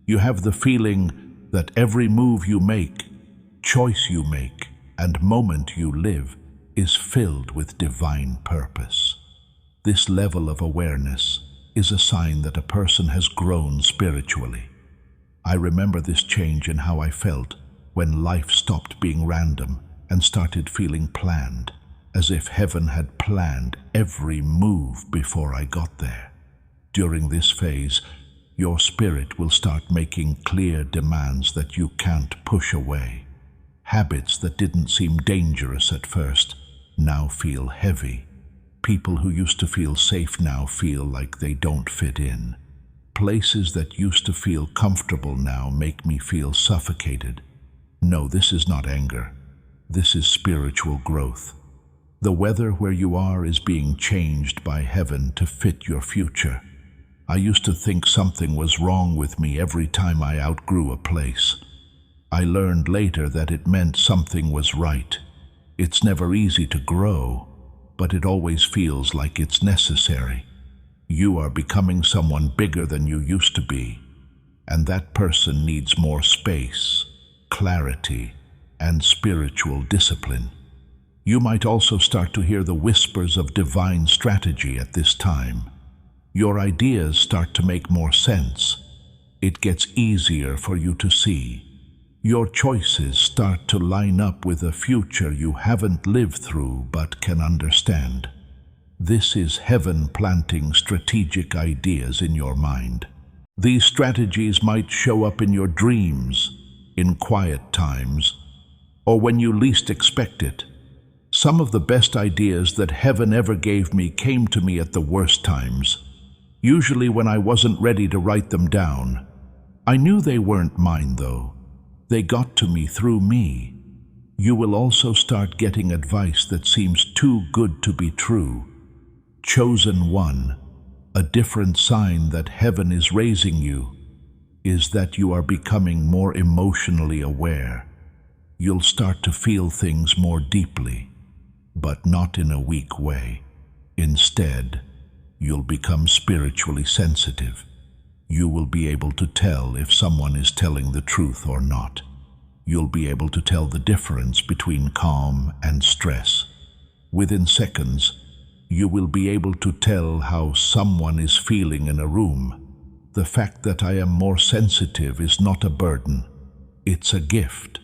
You have the feeling that every move you make, choice you make, and moment you live is filled with divine purpose. This level of awareness is a sign that a person has grown spiritually. I remember this change in how I felt when life stopped being random and started feeling planned, as if heaven had planned every move before I got there. During this phase, your spirit will start making clear demands that you can't push away. Habits that didn't seem dangerous at first now feel heavy. People who used to feel safe now feel like they don't fit in. Places that used to feel comfortable now make me feel suffocated. No, this is not anger. This is spiritual growth. The weather where you are is being changed by heaven to fit your future. I used to think something was wrong with me every time I outgrew a place. I learned later that it meant something was right. It's never easy to grow, but it always feels like it's necessary. You are becoming someone bigger than you used to be, and that person needs more space, clarity, and spiritual discipline. You might also start to hear the whispers of divine strategy at this time. Your ideas start to make more sense. It gets easier for you to see. Your choices start to line up with a future you haven't lived through but can understand. This is heaven planting strategic ideas in your mind. These strategies might show up in your dreams, in quiet times, or when you least expect it. Some of the best ideas that heaven ever gave me came to me at the worst times. usually when I wasn't ready to write them down. I knew they weren't mine, though. They got to me through me. You will also start getting advice that seems too good to be true. Chosen one, a different sign that heaven is raising you, is that you are becoming more emotionally aware. You'll start to feel things more deeply, but not in a weak way. Instead, you'll become spiritually sensitive. You will be able to tell if someone is telling the truth or not. You'll be able to tell the difference between calm and stress. Within seconds, you will be able to tell how someone is feeling in a room. The fact that I am more sensitive is not a burden. It's a gift.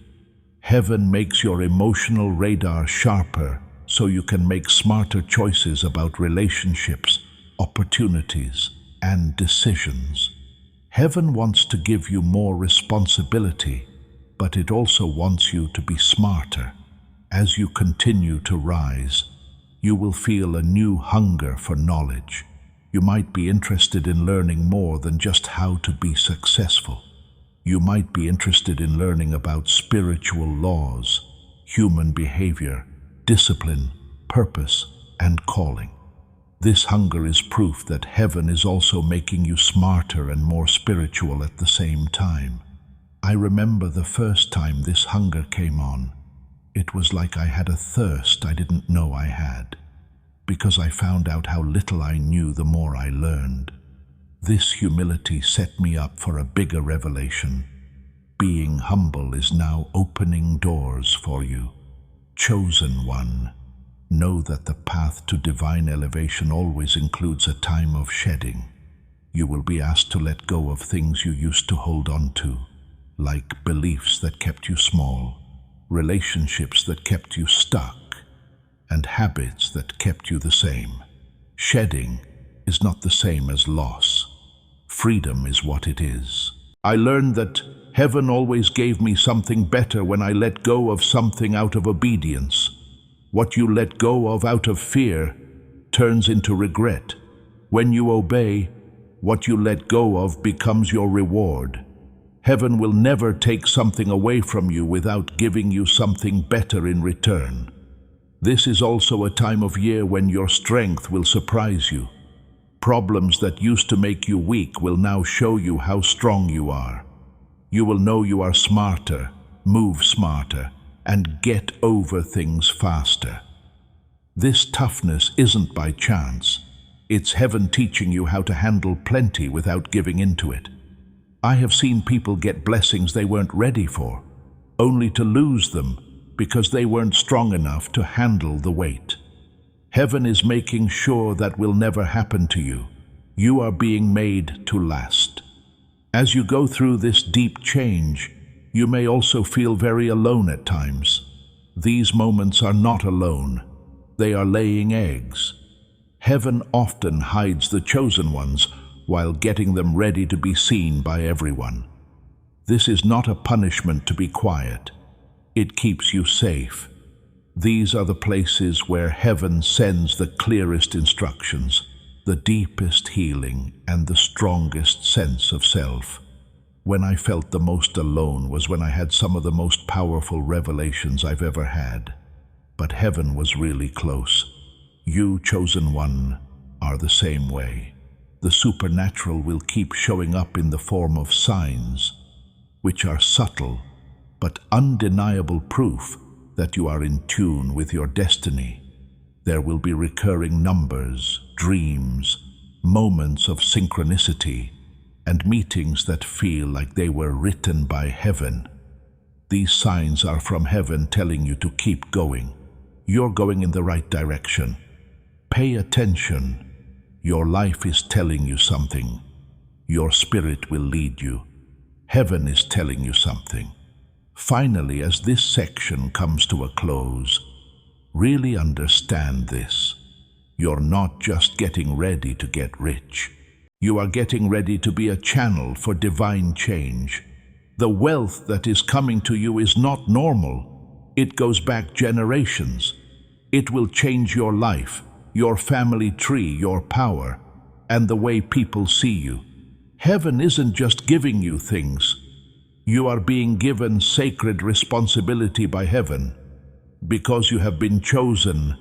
Heaven makes your emotional radar sharper so you can make smarter choices about relationships, opportunities, and decisions. Heaven wants to give you more responsibility, but it also wants you to be smarter. As you continue to rise, you will feel a new hunger for knowledge. You might be interested in learning more than just how to be successful. You might be interested in learning about spiritual laws, human behavior, discipline, purpose, and calling. This hunger is proof that heaven is also making you smarter and more spiritual at the same time. I remember the first time this hunger came on. It was like I had a thirst I didn't know I had, because I found out how little I knew the more I learned. This humility set me up for a bigger revelation. Being humble is now opening doors for you. Chosen one, know that the path to divine elevation always includes a time of shedding. You will be asked to let go of things you used to hold on to, like beliefs that kept you small, relationships that kept you stuck, and habits that kept you the same. Shedding is not the same as loss. Freedom is what it is. I learned that heaven always gave me something better when I let go of something out of obedience. What you let go of out of fear turns into regret. When you obey, what you let go of becomes your reward. Heaven will never take something away from you without giving you something better in return. This is also a time of year when your strength will surprise you. Problems that used to make you weak will now show you how strong you are. You will know you are smarter, move smarter, and get over things faster. This toughness isn't by chance. It's heaven teaching you how to handle plenty without giving into it. I have seen people get blessings they weren't ready for, only to lose them because they weren't strong enough to handle the weight. Heaven is making sure that will never happen to you. You are being made to last. As you go through this deep change, you may also feel very alone at times. These moments are not alone. They are laying eggs. Heaven often hides the chosen ones while getting them ready to be seen by everyone. This is not a punishment to be quiet. It keeps you safe. These are the places where heaven sends the clearest instructions, the deepest healing, and the strongest sense of self. When I felt the most alone was when I had some of the most powerful revelations I've ever had. But heaven was really close. You, chosen one, are the same way. The supernatural will keep showing up in the form of signs, which are subtle but undeniable proof that you are in tune with your destiny. There will be recurring numbers, dreams, moments of synchronicity, and meetings that feel like they were written by heaven. These signs are from heaven telling you to keep going. You're going in the right direction. Pay attention. Your life is telling you something. Your spirit will lead you. Heaven is telling you something. Finally, as this section comes to a close, really understand this. You're not just getting ready to get rich. You are getting ready to be a channel for divine change. The wealth that is coming to you is not normal. It goes back generations. It will change your life, your family tree, your power, and the way people see you. Heaven isn't just giving you things. You are being given sacred responsibility by heaven. Because you have been chosen,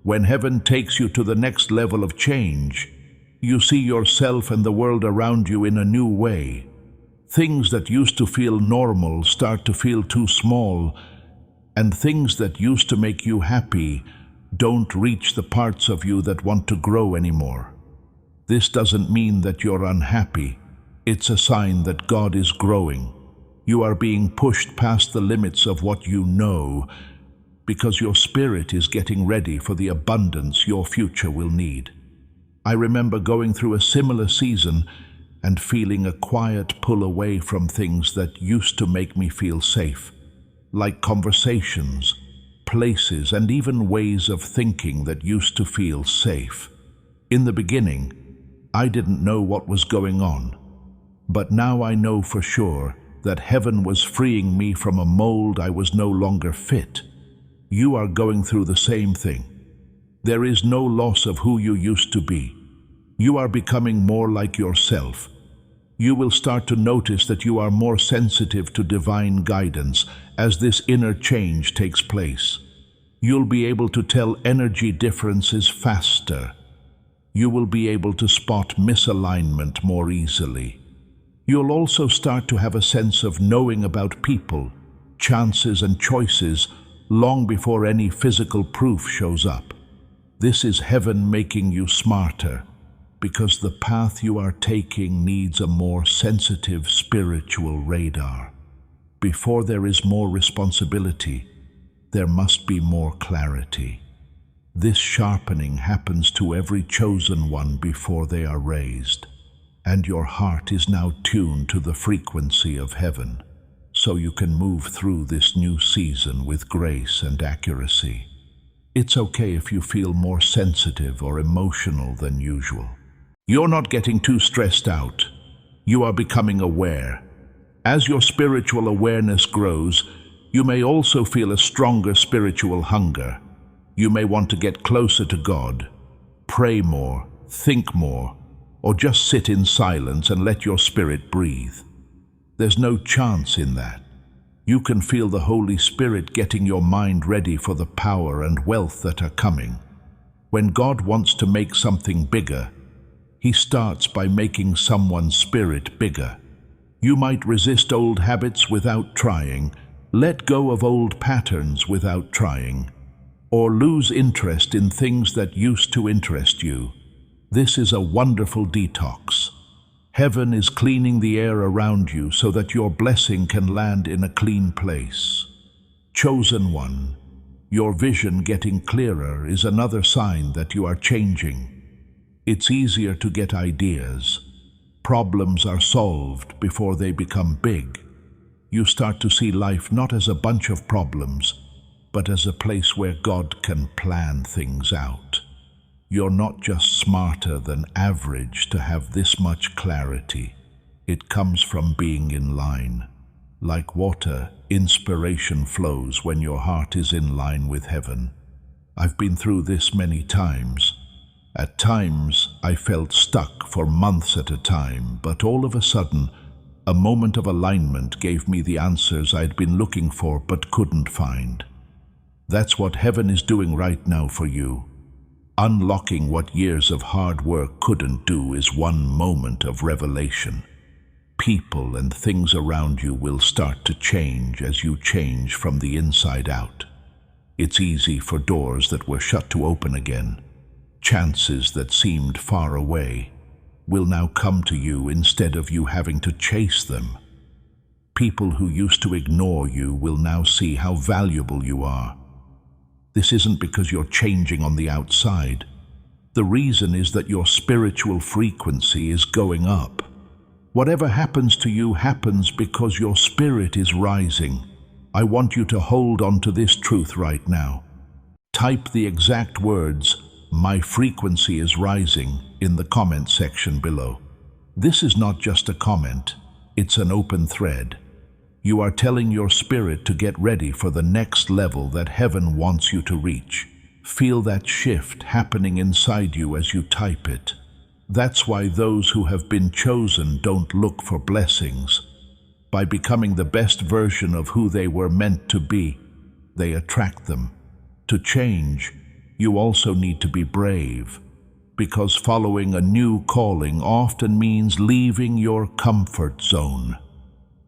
when heaven takes you to the next level of change, you see yourself and the world around you in a new way. Things that used to feel normal start to feel too small, and things that used to make you happy don't reach the parts of you that want to grow anymore. This doesn't mean that you're unhappy. It's a sign that God is growing. You are being pushed past the limits of what you know, because your spirit is getting ready for the abundance your future will need. I remember going through a similar season and feeling a quiet pull away from things that used to make me feel safe, like conversations, places, and even ways of thinking that used to feel safe. In the beginning, I didn't know what was going on, but now I know for sure that heaven was freeing me from a mold I was no longer fit. You are going through the same thing. There is no loss of who you used to be. You are becoming more like yourself. You will start to notice that you are more sensitive to divine guidance as this inner change takes place. You'll be able to tell energy differences faster. You will be able to spot misalignment more easily. You'll also start to have a sense of knowing about people, chances, and choices long before any physical proof shows up. This is heaven making you smarter, because the path you are taking needs a more sensitive spiritual radar. Before there is more responsibility, there must be more clarity. This sharpening happens to every chosen one before they are raised, and your heart is now tuned to the frequency of heaven, so you can move through this new season with grace and accuracy. It's okay if you feel more sensitive or emotional than usual. You're not getting too stressed out. You are becoming aware. As your spiritual awareness grows, you may also feel a stronger spiritual hunger. You may want to get closer to God, pray more, think more, or just sit in silence and let your spirit breathe. There's no chance in that. You can feel the Holy Spirit getting your mind ready for the power and wealth that are coming. When God wants to make something bigger, He starts by making someone's spirit bigger. You might resist old habits without trying, let go of old patterns without trying, or lose interest in things that used to interest you. This is a wonderful detox. Heaven is cleaning the air around you so that your blessing can land in a clean place. Chosen one, your vision getting clearer is another sign that you are changing. It's easier to get ideas. Problems are solved before they become big. You start to see life not as a bunch of problems, but as a place where God can plan things out. You're not just smarter than average to have this much clarity. It comes from being in line. Like water, inspiration flows when your heart is in line with heaven. I've been through this many times. At times, I felt stuck for months at a time, but all of a sudden, a moment of alignment gave me the answers I'd been looking for but couldn't find. That's what heaven is doing right now for you. Unlocking what years of hard work couldn't do is one moment of revelation. People and things around you will start to change as you change from the inside out. It's easy for doors that were shut to open again. Chances that seemed far away will now come to you instead of you having to chase them. People who used to ignore you will now see how valuable you are. This isn't because you're changing on the outside. The reason is that your spiritual frequency is going up. Whatever happens to you happens because your spirit is rising. I want you to hold on to this truth right now. Type the exact words, "My frequency is rising," in the comment section below. This is not just a comment, it's an open thread. You are telling your spirit to get ready for the next level that heaven wants you to reach. Feel that shift happening inside you as you type it. That's why those who have been chosen don't look for blessings. By becoming the best version of who they were meant to be, they attract them. To change, you also need to be brave, because following a new calling often means leaving your comfort zone.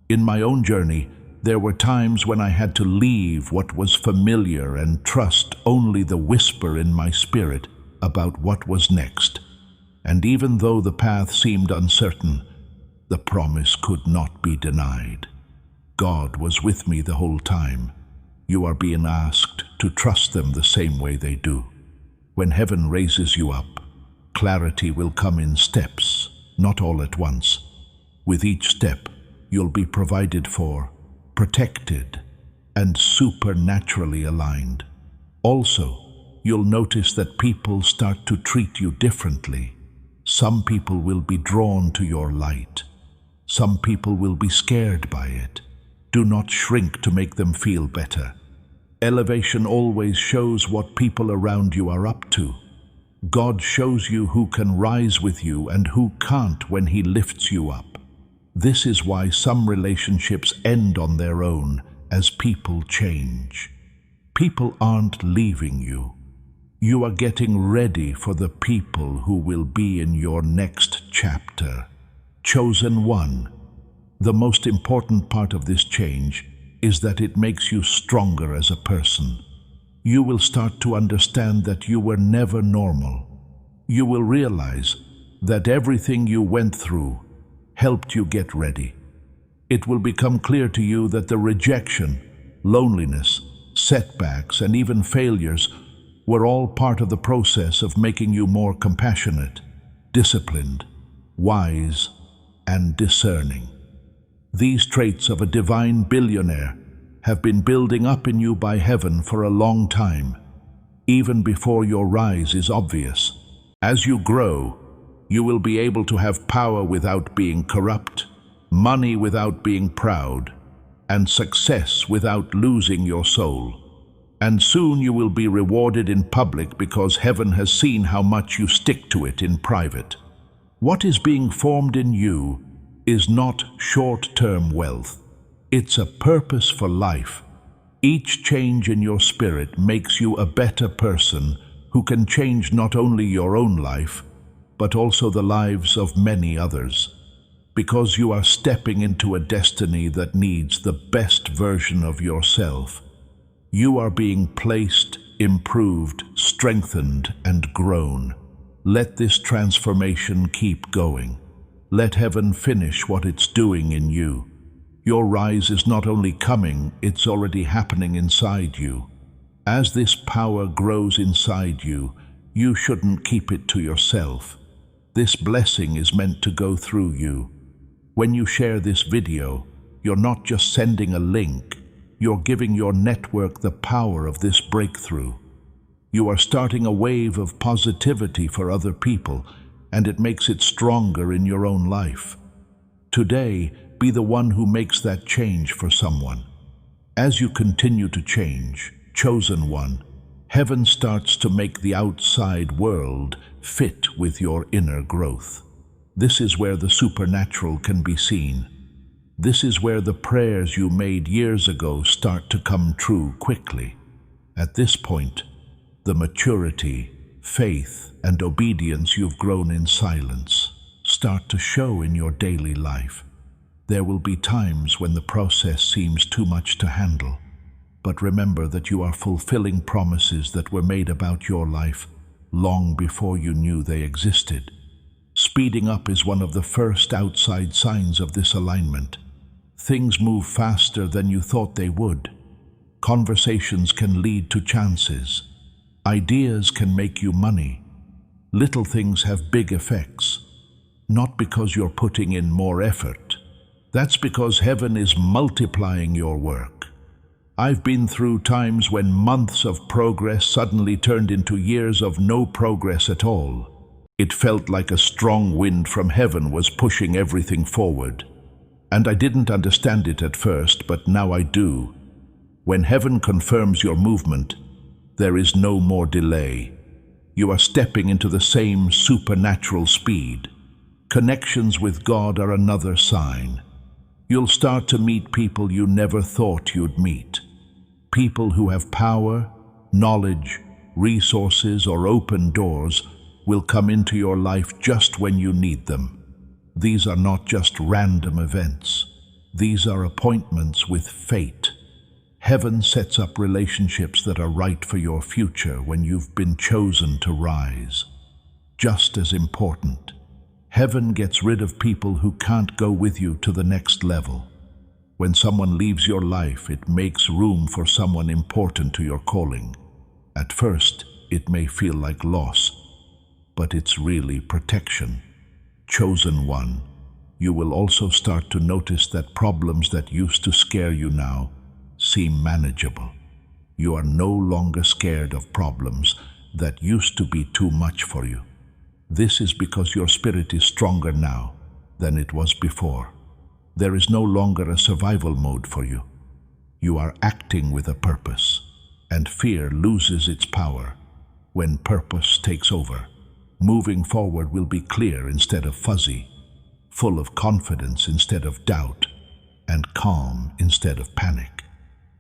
In my own journey, there were times when I had to leave what was familiar and trust only the whisper in my spirit about what was next. And even though the path seemed uncertain, the promise could not be denied. God was with me the whole time. You are being asked to trust them the same way they do. When heaven raises you up, clarity will come in steps, not all at once. With each step, you'll be provided for, protected, and supernaturally aligned. Also, you'll notice that people start to treat you differently. Some people will be drawn to your light. Some people will be scared by it. Do not shrink to make them feel better. Elevation always shows what people around you are up to. God shows you who can rise with you and who can't when He lifts you up. This is why some relationships end on their own as people change. People aren't leaving you. You are getting ready for the people who will be in your next chapter. Chosen one. The most important part of this change is that it makes you stronger as a person. You will start to understand that you were never normal. You will realize that everything you went through helped you get ready. It will become clear to you that the rejection, loneliness, setbacks, and even failures were all part of the process of making you more compassionate, disciplined, wise, and discerning. These traits of a divine billionaire have been building up in you by heaven for a long time, even before your rise is obvious. As you grow, you will be able to have power without being corrupt, money without being proud, and success without losing your soul. And soon you will be rewarded in public because heaven has seen how much you stick to it in private. What is being formed in you is not short-term wealth. It's a purpose for life. Each change in your spirit makes you a better person who can change not only your own life, but also the lives of many others. Because you are stepping into a destiny that needs the best version of yourself. You are being placed, improved, strengthened, and grown. Let this transformation keep going. Let heaven finish what it's doing in you. Your rise is not only coming, it's already happening inside you. As this power grows inside you, you shouldn't keep it to yourself. This blessing is meant to go through you. When you share this video, you're not just sending a link, you're giving your network the power of this breakthrough. You are starting a wave of positivity for other people, and it makes it stronger in your own life. Today, be the one who makes that change for someone. As you continue to change, chosen one, heaven starts to make the outside world fit with your inner growth. This is where the supernatural can be seen. This is where the prayers you made years ago start to come true quickly. At this point, the maturity, faith, and obedience you've grown in silence start to show in your daily life. There will be times when the process seems too much to handle, but remember that you are fulfilling promises that were made about your life long before you knew they existed. Speeding up is one of the first outside signs of this alignment. Things move faster than you thought they would. Conversations can lead to chances. Ideas can make you money. Little things have big effects. Not because you're putting in more effort. That's because heaven is multiplying your work. I've been through times when months of progress suddenly turned into years of no progress at all. It felt like a strong wind from heaven was pushing everything forward. And I didn't understand it at first, but now I do. When heaven confirms your movement, there is no more delay. You are stepping into the same supernatural speed. Connections with God are another sign. You'll start to meet people you never thought you'd meet. People who have power, knowledge, resources, or open doors will come into your life just when you need them. These are not just random events. These are appointments with fate. Heaven sets up relationships that are right for your future when you've been chosen to rise. Just as important, heaven gets rid of people who can't go with you to the next level. When someone leaves your life, it makes room for someone important to your calling. At first, it may feel like loss, but it's really protection. Chosen one, you will also start to notice that problems that used to scare you now seem manageable. You are no longer scared of problems that used to be too much for you. This is because your spirit is stronger now than it was before. There is no longer a survival mode for you. You are acting with a purpose, and fear loses its power when purpose takes over. Moving forward will be clear instead of fuzzy, full of confidence instead of doubt, and calm instead of panic.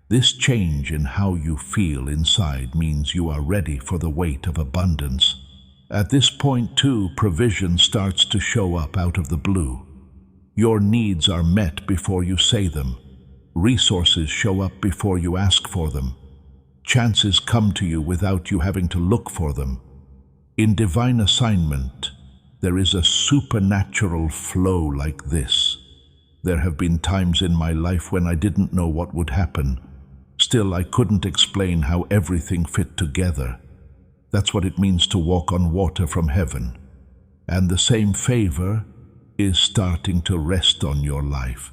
This change in how you feel inside means you are ready for the weight of abundance. At this point, too, provision starts to show up out of the blue. Your needs are met before you say them. Resources show up before you ask for them. Chances come to you without you having to look for them. In divine assignment, there is a supernatural flow like this. There have been times in my life when I didn't know what would happen. Still, I couldn't explain how everything fit together. That's what it means to walk on water from heaven. And the same favor is starting to rest on your life.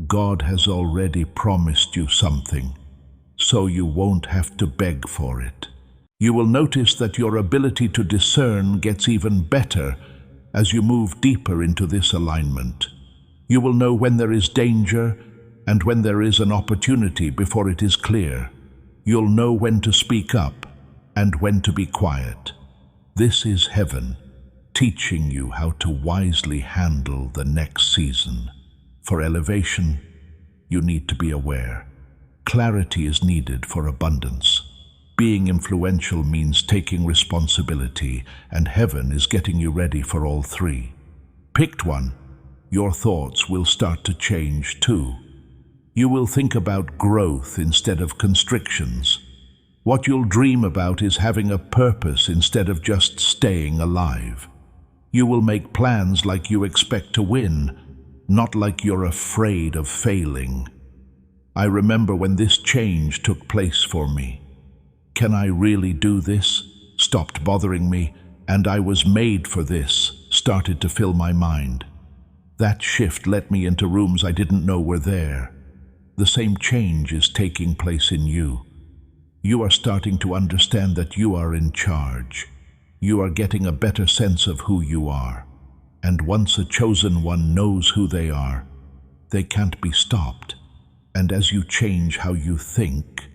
God has already promised you something, so you won't have to beg for it. You will notice that your ability to discern gets even better as you move deeper into this alignment. You will know when there is danger and when there is an opportunity before it is clear. You'll know when to speak up and when to be quiet. This is heaven teaching you how to wisely handle the next season. For elevation, you need to be aware. Clarity is needed for abundance. Being influential means taking responsibility, and heaven is getting you ready for all three. Picked one, your thoughts will start to change too. You will think about growth instead of constrictions. What you'll dream about is having a purpose instead of just staying alive. You will make plans like you expect to win, not like you're afraid of failing. I remember when this change took place for me. Can I really do this? Stopped bothering me, and I was made for this, started to fill my mind. That shift let me into rooms I didn't know were there. The same change is taking place in you. You are starting to understand that you are in charge. You are getting a better sense of who you are. And once a chosen one knows who they are, they can't be stopped. And as you change how you think,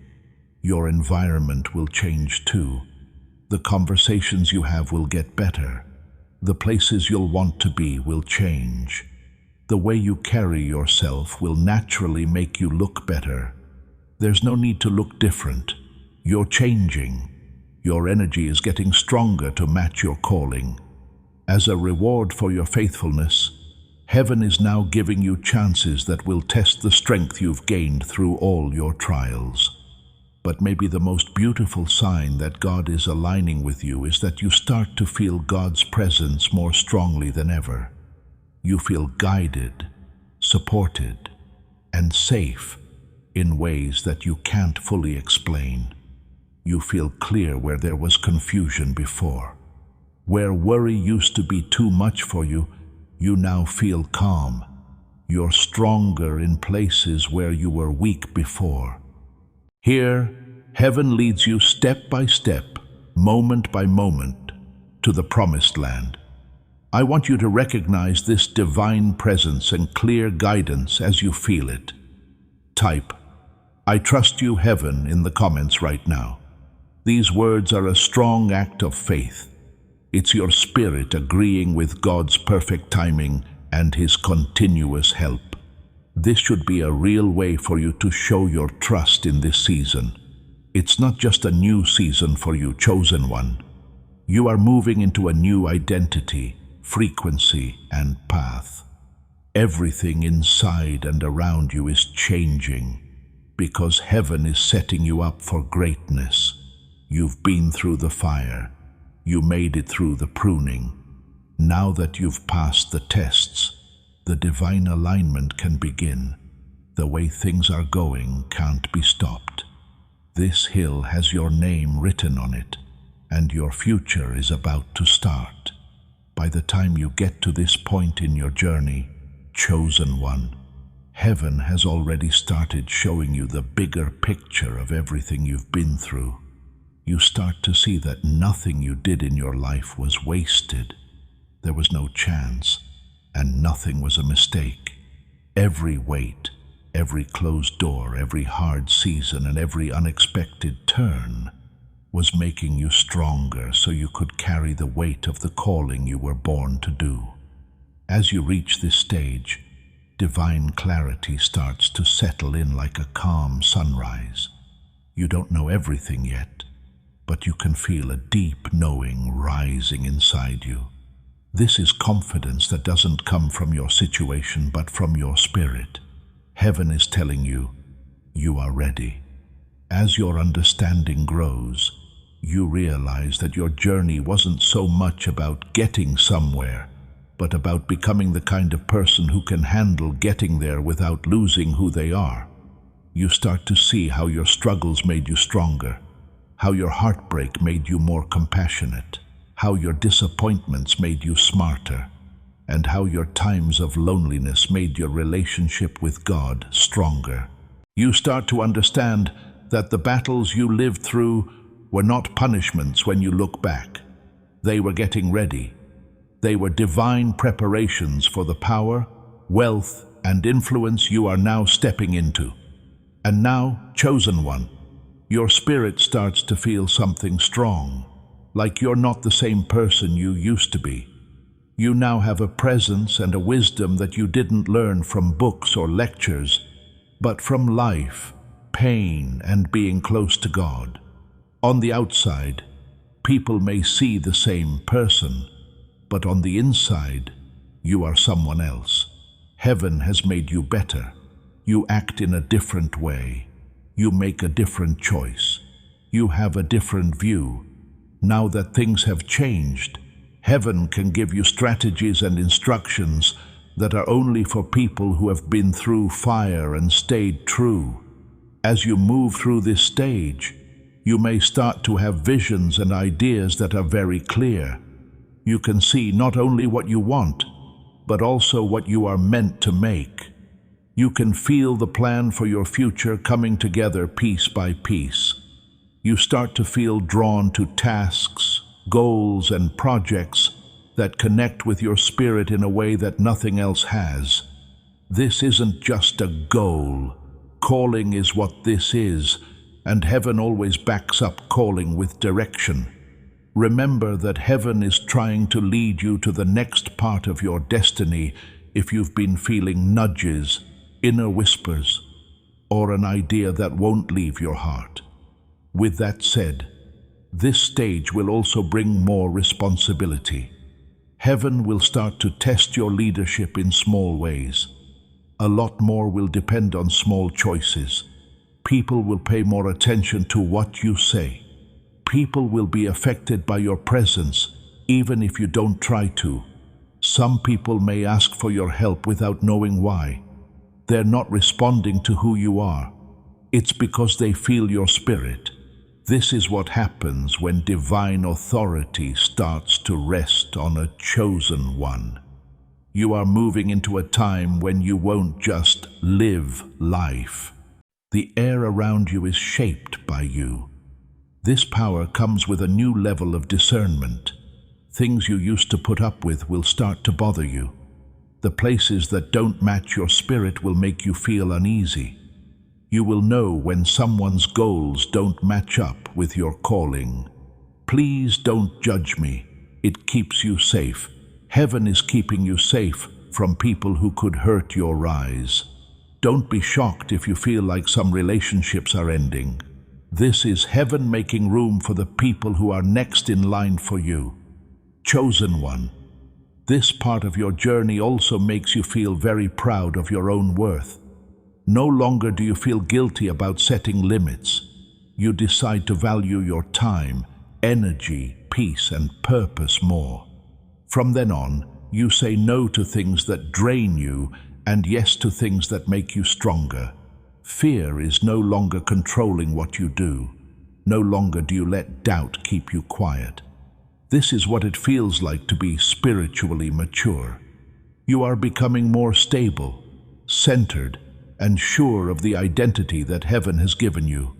your environment will change too. The conversations you have will get better. The places you'll want to be will change. The way you carry yourself will naturally make you look better. There's no need to look different. You're changing. Your energy is getting stronger to match your calling. As a reward for your faithfulness, heaven is now giving you chances that will test the strength you've gained through all your trials. But maybe the most beautiful sign that God is aligning with you is that you start to feel God's presence more strongly than ever. You feel guided, supported, and safe in ways that you can't fully explain. You feel clear where there was confusion before. Where worry used to be too much for you, you now feel calm. You're stronger in places where you were weak before. Here, heaven leads you step by step, moment by moment, to the promised land. I want you to recognize this divine presence and clear guidance as you feel it. Type, "I trust you, heaven," in the comments right now. These words are a strong act of faith. It's your spirit agreeing with God's perfect timing and His continuous help. This should be a real way for you to show your trust in this season. It's not just a new season for you, chosen one. You are moving into a new identity, frequency, and path. Everything inside and around you is changing because heaven is setting you up for greatness. You've been through the fire. You made it through the pruning. Now that you've passed the tests, the divine alignment can begin. The way things are going can't be stopped. This hill has your name written on it, and your future is about to start. By the time you get to this point in your journey, chosen one, heaven has already started showing you the bigger picture of everything you've been through. You start to see that nothing you did in your life was wasted. There was no chance, and nothing was a mistake. Every weight, every closed door, every hard season, and every unexpected turn was making you stronger so you could carry the weight of the calling you were born to do. As you reach this stage, divine clarity starts to settle in like a calm sunrise. You don't know everything yet, but you can feel a deep knowing rising inside you. This is confidence that doesn't come from your situation, but from your spirit. Heaven is telling you, you are ready. As your understanding grows, you realize that your journey wasn't so much about getting somewhere, but about becoming the kind of person who can handle getting there without losing who they are. You start to see how your struggles made you stronger, how your heartbreak made you more compassionate, how your disappointments made you smarter, and how your times of loneliness made your relationship with God stronger. You start to understand that the battles you lived through were not punishments when you look back. They were getting ready. They were divine preparations for the power, wealth, and influence you are now stepping into. And now, chosen one, your spirit starts to feel something strong, like you're not the same person you used to be. You now have a presence and a wisdom that you didn't learn from books or lectures, but from life, pain, and being close to God. On the outside, people may see the same person, but on the inside, you are someone else. Heaven has made you better. You act in a different way. You make a different choice. You have a different view. Now that things have changed, heaven can give you strategies and instructions that are only for people who have been through fire and stayed true. As you move through this stage, you may start to have visions and ideas that are very clear. You can see not only what you want, but also what you are meant to make. You can feel the plan for your future coming together piece by piece. You start to feel drawn to tasks, goals, and projects that connect with your spirit in a way that nothing else has. This isn't just a goal. Calling is what this is, and heaven always backs up calling with direction. Remember that heaven is trying to lead you to the next part of your destiny if you've been feeling nudges, inner whispers, or an idea that won't leave your heart. With that said, this stage will also bring more responsibility. Heaven will start to test your leadership in small ways. A lot more will depend on small choices. People will pay more attention to what you say. People will be affected by your presence, even if you don't try to. Some people may ask for your help without knowing why. They're not responding to who you are. It's because they feel your spirit. This is what happens when divine authority starts to rest on a chosen one. You are moving into a time when you won't just live life. The air around you is shaped by you. This power comes with a new level of discernment. Things you used to put up with will start to bother you. The places that don't match your spirit will make you feel uneasy. You will know when someone's goals don't match up with your calling. Please don't judge me. It keeps you safe. Heaven is keeping you safe from people who could hurt your rise. Don't be shocked if you feel like some relationships are ending. This is heaven making room for the people who are next in line for you. Chosen one. This part of your journey also makes you feel very proud of your own worth. No longer do you feel guilty about setting limits. You decide to value your time, energy, peace, and purpose more. From then on, you say no to things that drain you and yes to things that make you stronger. Fear is no longer controlling what you do. No longer do you let doubt keep you quiet. This is what it feels like to be spiritually mature. You are becoming more stable, centered, and sure of the identity that heaven has given you.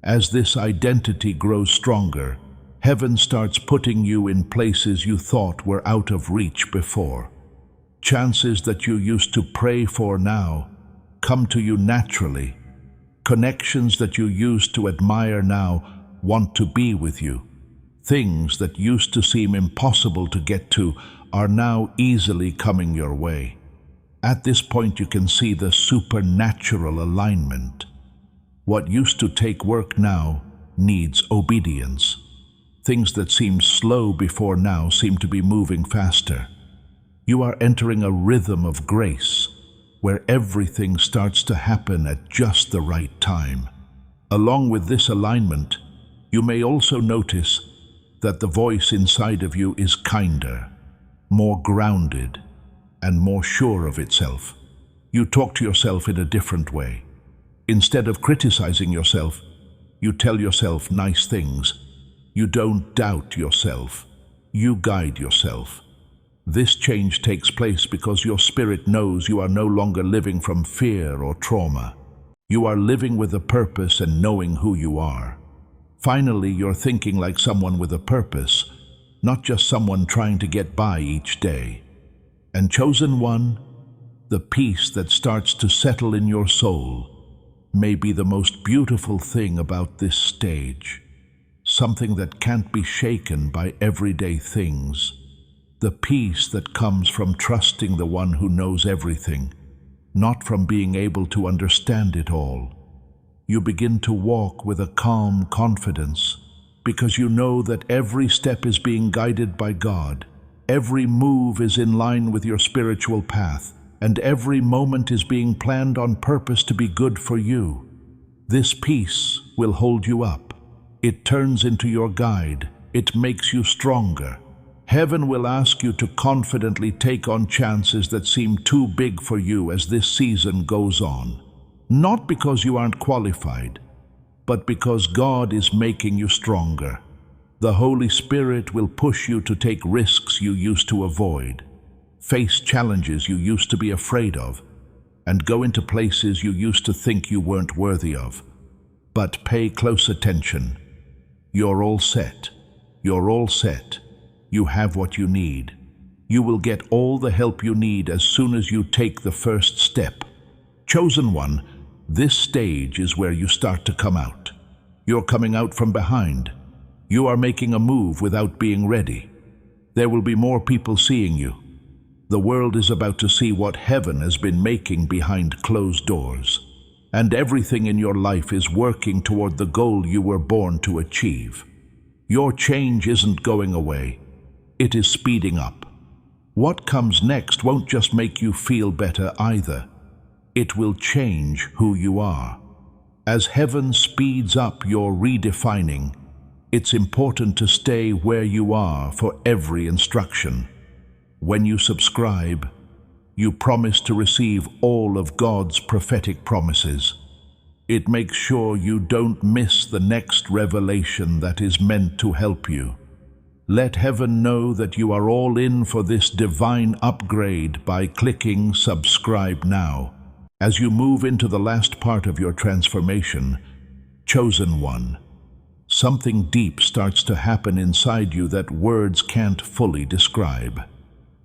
As this identity grows stronger, heaven starts putting you in places you thought were out of reach before. Chances that you used to pray for now come to you naturally. Connections that you used to admire now want to be with you. Things that used to seem impossible to get to are now easily coming your way. At this point, you can see the supernatural alignment. What used to take work now needs obedience. Things that seemed slow before now seem to be moving faster. You are entering a rhythm of grace, where everything starts to happen at just the right time. Along with this alignment, you may also notice that the voice inside of you is kinder, more grounded, and more sure of itself. You talk to yourself in a different way. Instead of criticizing yourself, you tell yourself nice things. You don't doubt yourself. You guide yourself. This change takes place because your spirit knows you are no longer living from fear or trauma. You are living with a purpose and knowing who you are. Finally, you're thinking like someone with a purpose, not just someone trying to get by each day. And chosen one, the peace that starts to settle in your soul may be the most beautiful thing about this stage. Something that can't be shaken by everyday things. The peace that comes from trusting the one who knows everything, not from being able to understand it all. You begin to walk with a calm confidence because you know that every step is being guided by God. Every move is in line with your spiritual path, and every moment is being planned on purpose to be good for you. This peace will hold you up. It turns into your guide. It makes you stronger. Heaven will ask you to confidently take on chances that seem too big for you as this season goes on. Not because you aren't qualified, but because God is making you stronger. The Holy Spirit will push you to take risks you used to avoid, face challenges you used to be afraid of, and go into places you used to think you weren't worthy of. But pay close attention. You're all set. You're all set. You have what you need. You will get all the help you need as soon as you take the first step. Chosen one, this stage is where you start to come out. You're coming out from behind. You are making a move without being ready. There will be more people seeing you. The world is about to see what heaven has been making behind closed doors. And everything in your life is working toward the goal you were born to achieve. Your change isn't going away. It is speeding up. What comes next won't just make you feel better either. It will change who you are. As heaven speeds up your redefining, it's important to stay where you are for every instruction. When you subscribe, you promise to receive all of God's prophetic promises. It makes sure you don't miss the next revelation that is meant to help you. Let heaven know that you are all in for this divine upgrade by clicking subscribe now. As you move into the last part of your transformation, chosen one, something deep starts to happen inside you that words can't fully describe.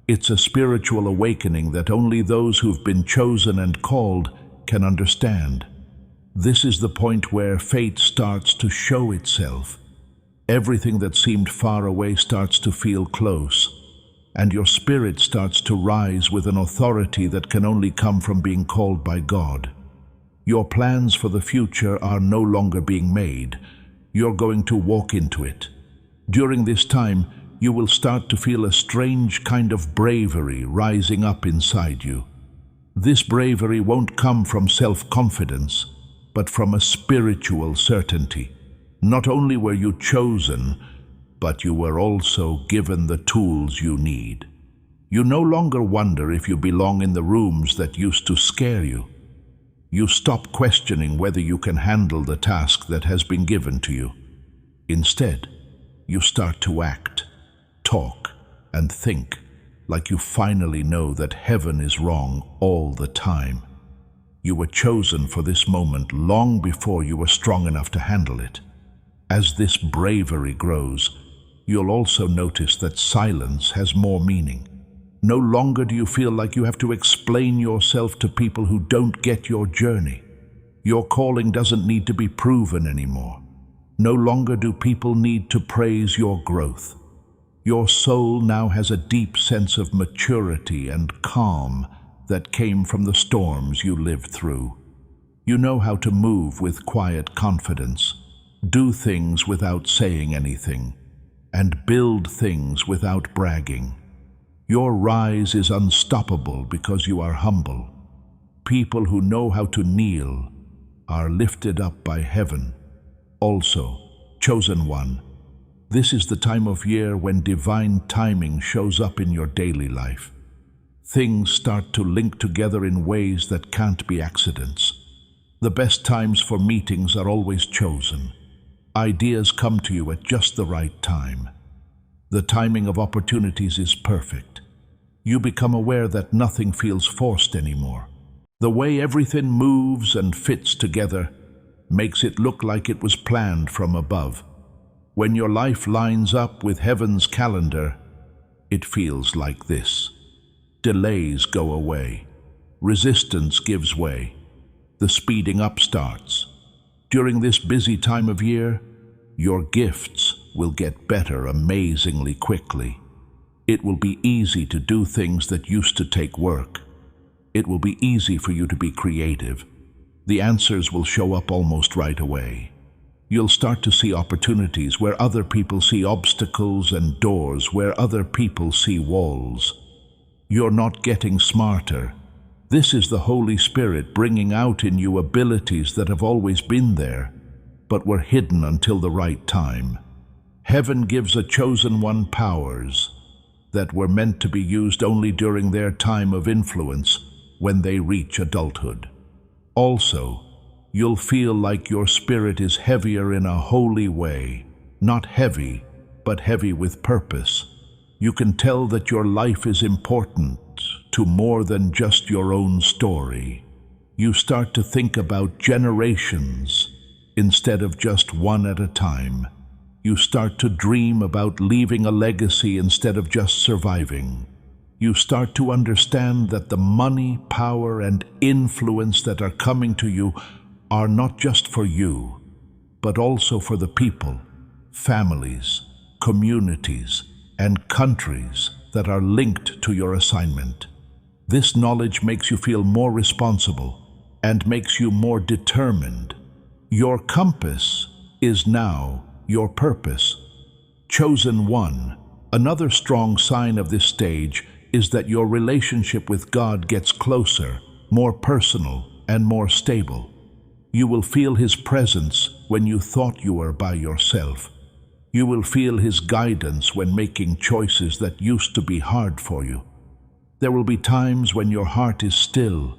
It's a spiritual awakening that only those who've been chosen and called can understand. This is the point where fate starts to show itself. Everything that seemed far away starts to feel close, and your spirit starts to rise with an authority that can only come from being called by God. Your plans for the future are no longer being made. You're going to walk into it. During this time, you will start to feel a strange kind of bravery rising up inside you. This bravery won't come from self-confidence, but from a spiritual certainty. Not only were you chosen, but you were also given the tools you need. You no longer wonder if you belong in the rooms that used to scare you. You stop questioning whether you can handle the task that has been given to you. Instead, you start to act, talk, and think like you finally know that heaven is wrong all the time. You were chosen for this moment long before you were strong enough to handle it. As this bravery grows, you'll also notice that silence has more meaning. No longer do you feel like you have to explain yourself to people who don't get your journey. Your calling doesn't need to be proven anymore. No longer do people need to praise your growth. Your soul now has a deep sense of maturity and calm that came from the storms you lived through. You know how to move with quiet confidence, do things without saying anything, and build things without bragging. Your rise is unstoppable because you are humble. People who know how to kneel are lifted up by heaven. Also, chosen one, this is the time of year when divine timing shows up in your daily life. Things start to link together in ways that can't be accidents. The best times for meetings are always chosen. Ideas come to you at just the right time. The timing of opportunities is perfect. You become aware that nothing feels forced anymore. The way everything moves and fits together makes it look like it was planned from above. When your life lines up with heaven's calendar, it feels like this. Delays go away. Resistance gives way. The speeding up starts. During this busy time of year, your gifts will get better amazingly quickly. It will be easy to do things that used to take work. It will be easy for you to be creative. The answers will show up almost right away. You'll start to see opportunities where other people see obstacles and doors where other people see walls. You're not getting smarter. This is the Holy Spirit bringing out in you abilities that have always been there, but were hidden until the right time. Heaven gives a chosen one powers that were meant to be used only during their time of influence when they reach adulthood. Also, you'll feel like your spirit is heavier in a holy way, not heavy, but heavy with purpose. You can tell that your life is important to more than just your own story. You start to think about generations instead of just one at a time. You start to dream about leaving a legacy instead of just surviving. You start to understand that the money, power, and influence that are coming to you are not just for you, but also for the people, families, communities, and countries that are linked to your assignment. This knowledge makes you feel more responsible and makes you more determined. Your compass is now your purpose. Chosen one. Another strong sign of this stage is that your relationship with God gets closer, more personal, and more stable. You will feel His presence when you thought you were by yourself. You will feel His guidance when making choices that used to be hard for you. There will be times when your heart is still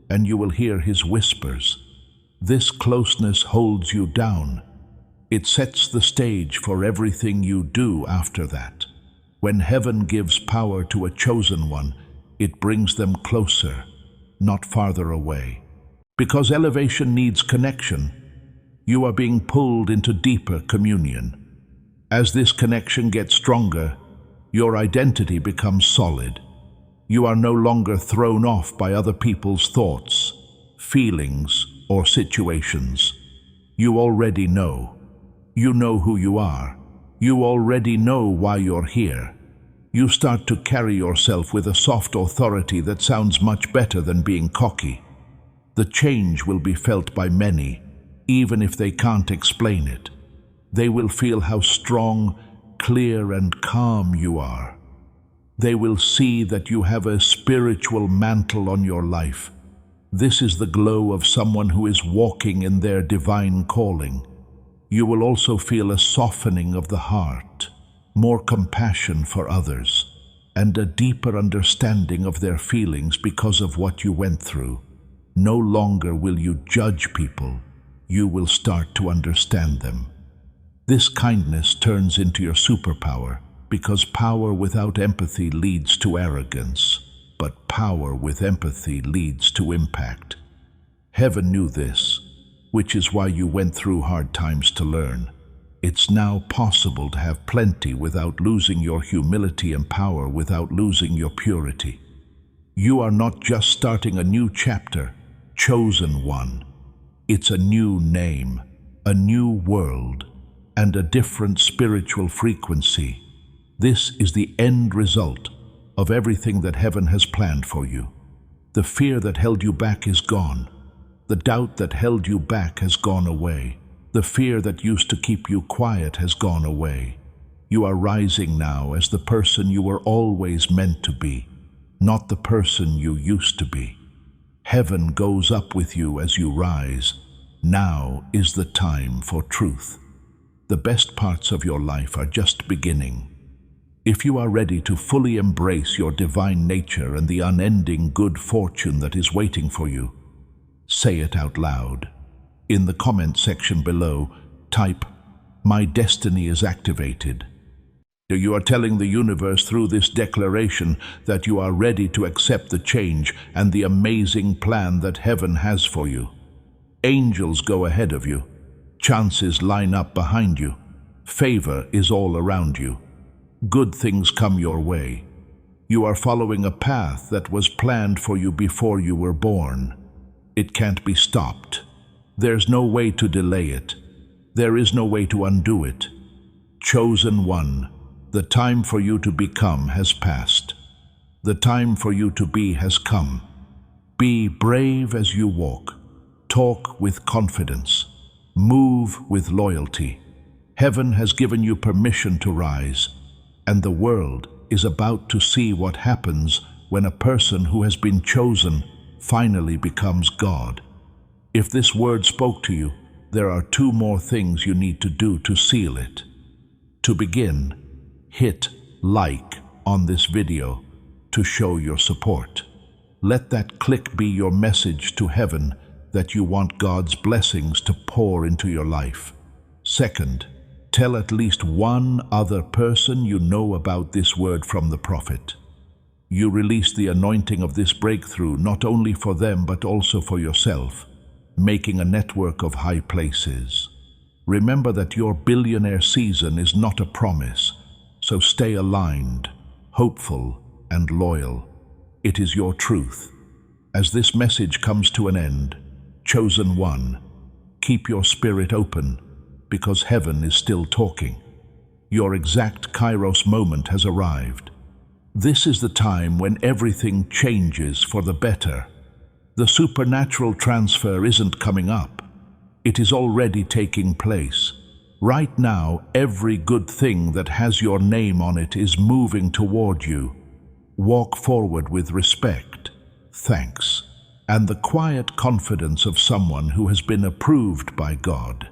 and you will hear His whispers. This closeness holds you down. It sets the stage for everything you do after that. When heaven gives power to a chosen one, it brings them closer, not farther away. Because elevation needs connection, you are being pulled into deeper communion. As this connection gets stronger, your identity becomes solid. You are no longer thrown off by other people's thoughts, feelings, or situations. You already know. You know who you are. You already know why you're here. You start to carry yourself with a soft authority that sounds much better than being cocky. The change will be felt by many, even if they can't explain it. They will feel how strong, clear, and calm you are. They will see that you have a spiritual mantle on your life. This is the glow of someone who is walking in their divine calling. You will also feel a softening of the heart, more compassion for others, and a deeper understanding of their feelings because of what you went through. No longer will you judge people. You will start to understand them. This kindness turns into your superpower, because power without empathy leads to arrogance, but power with empathy leads to impact. Heaven knew this, which is why you went through hard times to learn. It's now possible to have plenty without losing your humility and power without losing your purity. You are not just starting a new chapter, chosen one. It's a new name, a new world, and a different spiritual frequency. This is the end result of everything that heaven has planned for you. The fear that held you back is gone. The doubt that held you back has gone away. The fear that used to keep you quiet has gone away. You are rising now as the person you were always meant to be, not the person you used to be. Heaven goes up with you as you rise. Now is the time for truth. The best parts of your life are just beginning. If you are ready to fully embrace your divine nature and the unending good fortune that is waiting for you, say it out loud. In the comment section below, type, "My destiny is activated." You are telling the universe through this declaration that you are ready to accept the change and the amazing plan that heaven has for you. Angels go ahead of you. Chances line up behind you. Favor is all around you. Good things come your way. You are following a path that was planned for you before you were born. It can't be stopped. There's no way to delay it. There is no way to undo it. Chosen one, the time for you to become has passed. The time for you to be has come. Be brave as you walk. Talk with confidence. Move with loyalty. Heaven has given you permission to rise, and the world is about to see what happens when a person who has been chosen finally becomes God. If this word spoke to you, there are two more things you need to do to seal it. To begin, hit like on this video to show your support. Let that click be your message to heaven that you want God's blessings to pour into your life. Second, tell at least one other person you know about this word from the prophet. You release the anointing of this breakthrough not only for them but also for yourself, making a network of high places. Remember that your billionaire season is not a promise, so stay aligned, hopeful, and loyal. It is your truth. As this message comes to an end, chosen one, keep your spirit open, because heaven is still talking. Your exact Kairos moment has arrived. This is the time when everything changes for the better. The supernatural transfer isn't coming up. It is already taking place. Right now, every good thing that has your name on it is moving toward you. Walk forward with respect, thanks, and the quiet confidence of someone who has been approved by God.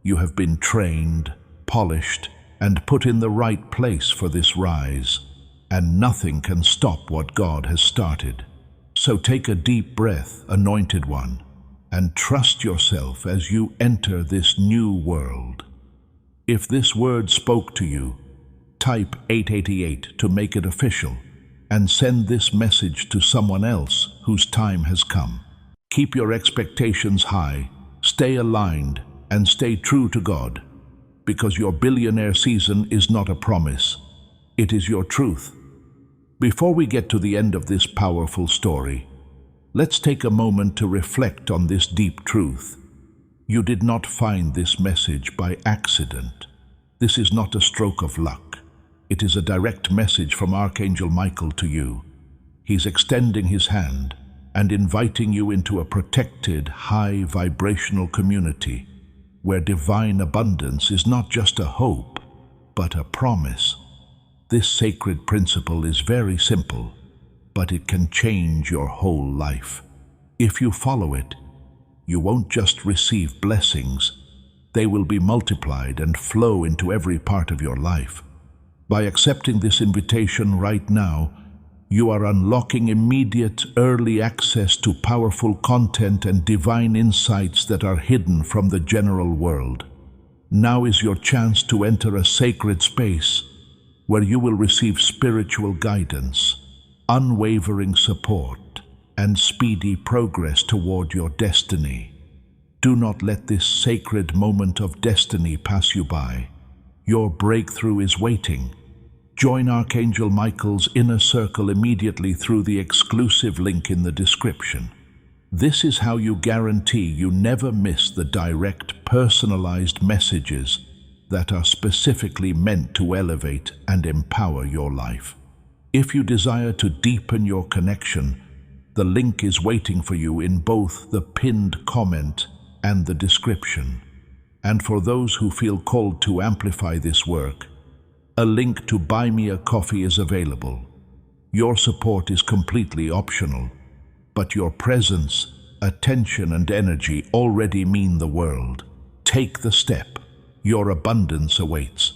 You have been trained, polished, and put in the right place for this rise, and nothing can stop what God has started. So take a deep breath, anointed one, and trust yourself as you enter this new world. If this word spoke to you, type 888 to make it official, and send this message to someone else whose time has come. Keep your expectations high, stay aligned, and stay true to God, because your billionaire season is not a promise. It is your truth. Before we get to the end of this powerful story, Let's take a moment to reflect on this deep truth. You did not find this message by accident. This is not a stroke of luck. It is a direct message from Archangel Michael to you. He's extending his hand and inviting you into a protected, high vibrational community where divine abundance is not just a hope, but a promise. This sacred principle is very simple, but it can change your whole life. If you follow it, you won't just receive blessings, they will be multiplied and flow into every part of your life. By accepting this invitation right now, you are unlocking immediate, early access to powerful content and divine insights that are hidden from the general world. Now is your chance to enter a sacred space where you will receive spiritual guidance, unwavering support, and speedy progress toward your destiny. Do not let this sacred moment of destiny pass you by. Your breakthrough is waiting. Join Archangel Michael's inner circle immediately through the exclusive link in the description. This is how you guarantee you never miss the direct, personalized messages that are specifically meant to elevate and empower your life. If you desire to deepen your connection, the link is waiting for you in both the pinned comment and the description. And for those who feel called to amplify this work, a link to buy me a coffee is available. Your support is completely optional, but your presence, attention, and energy already mean the world. Take the step. Your abundance awaits.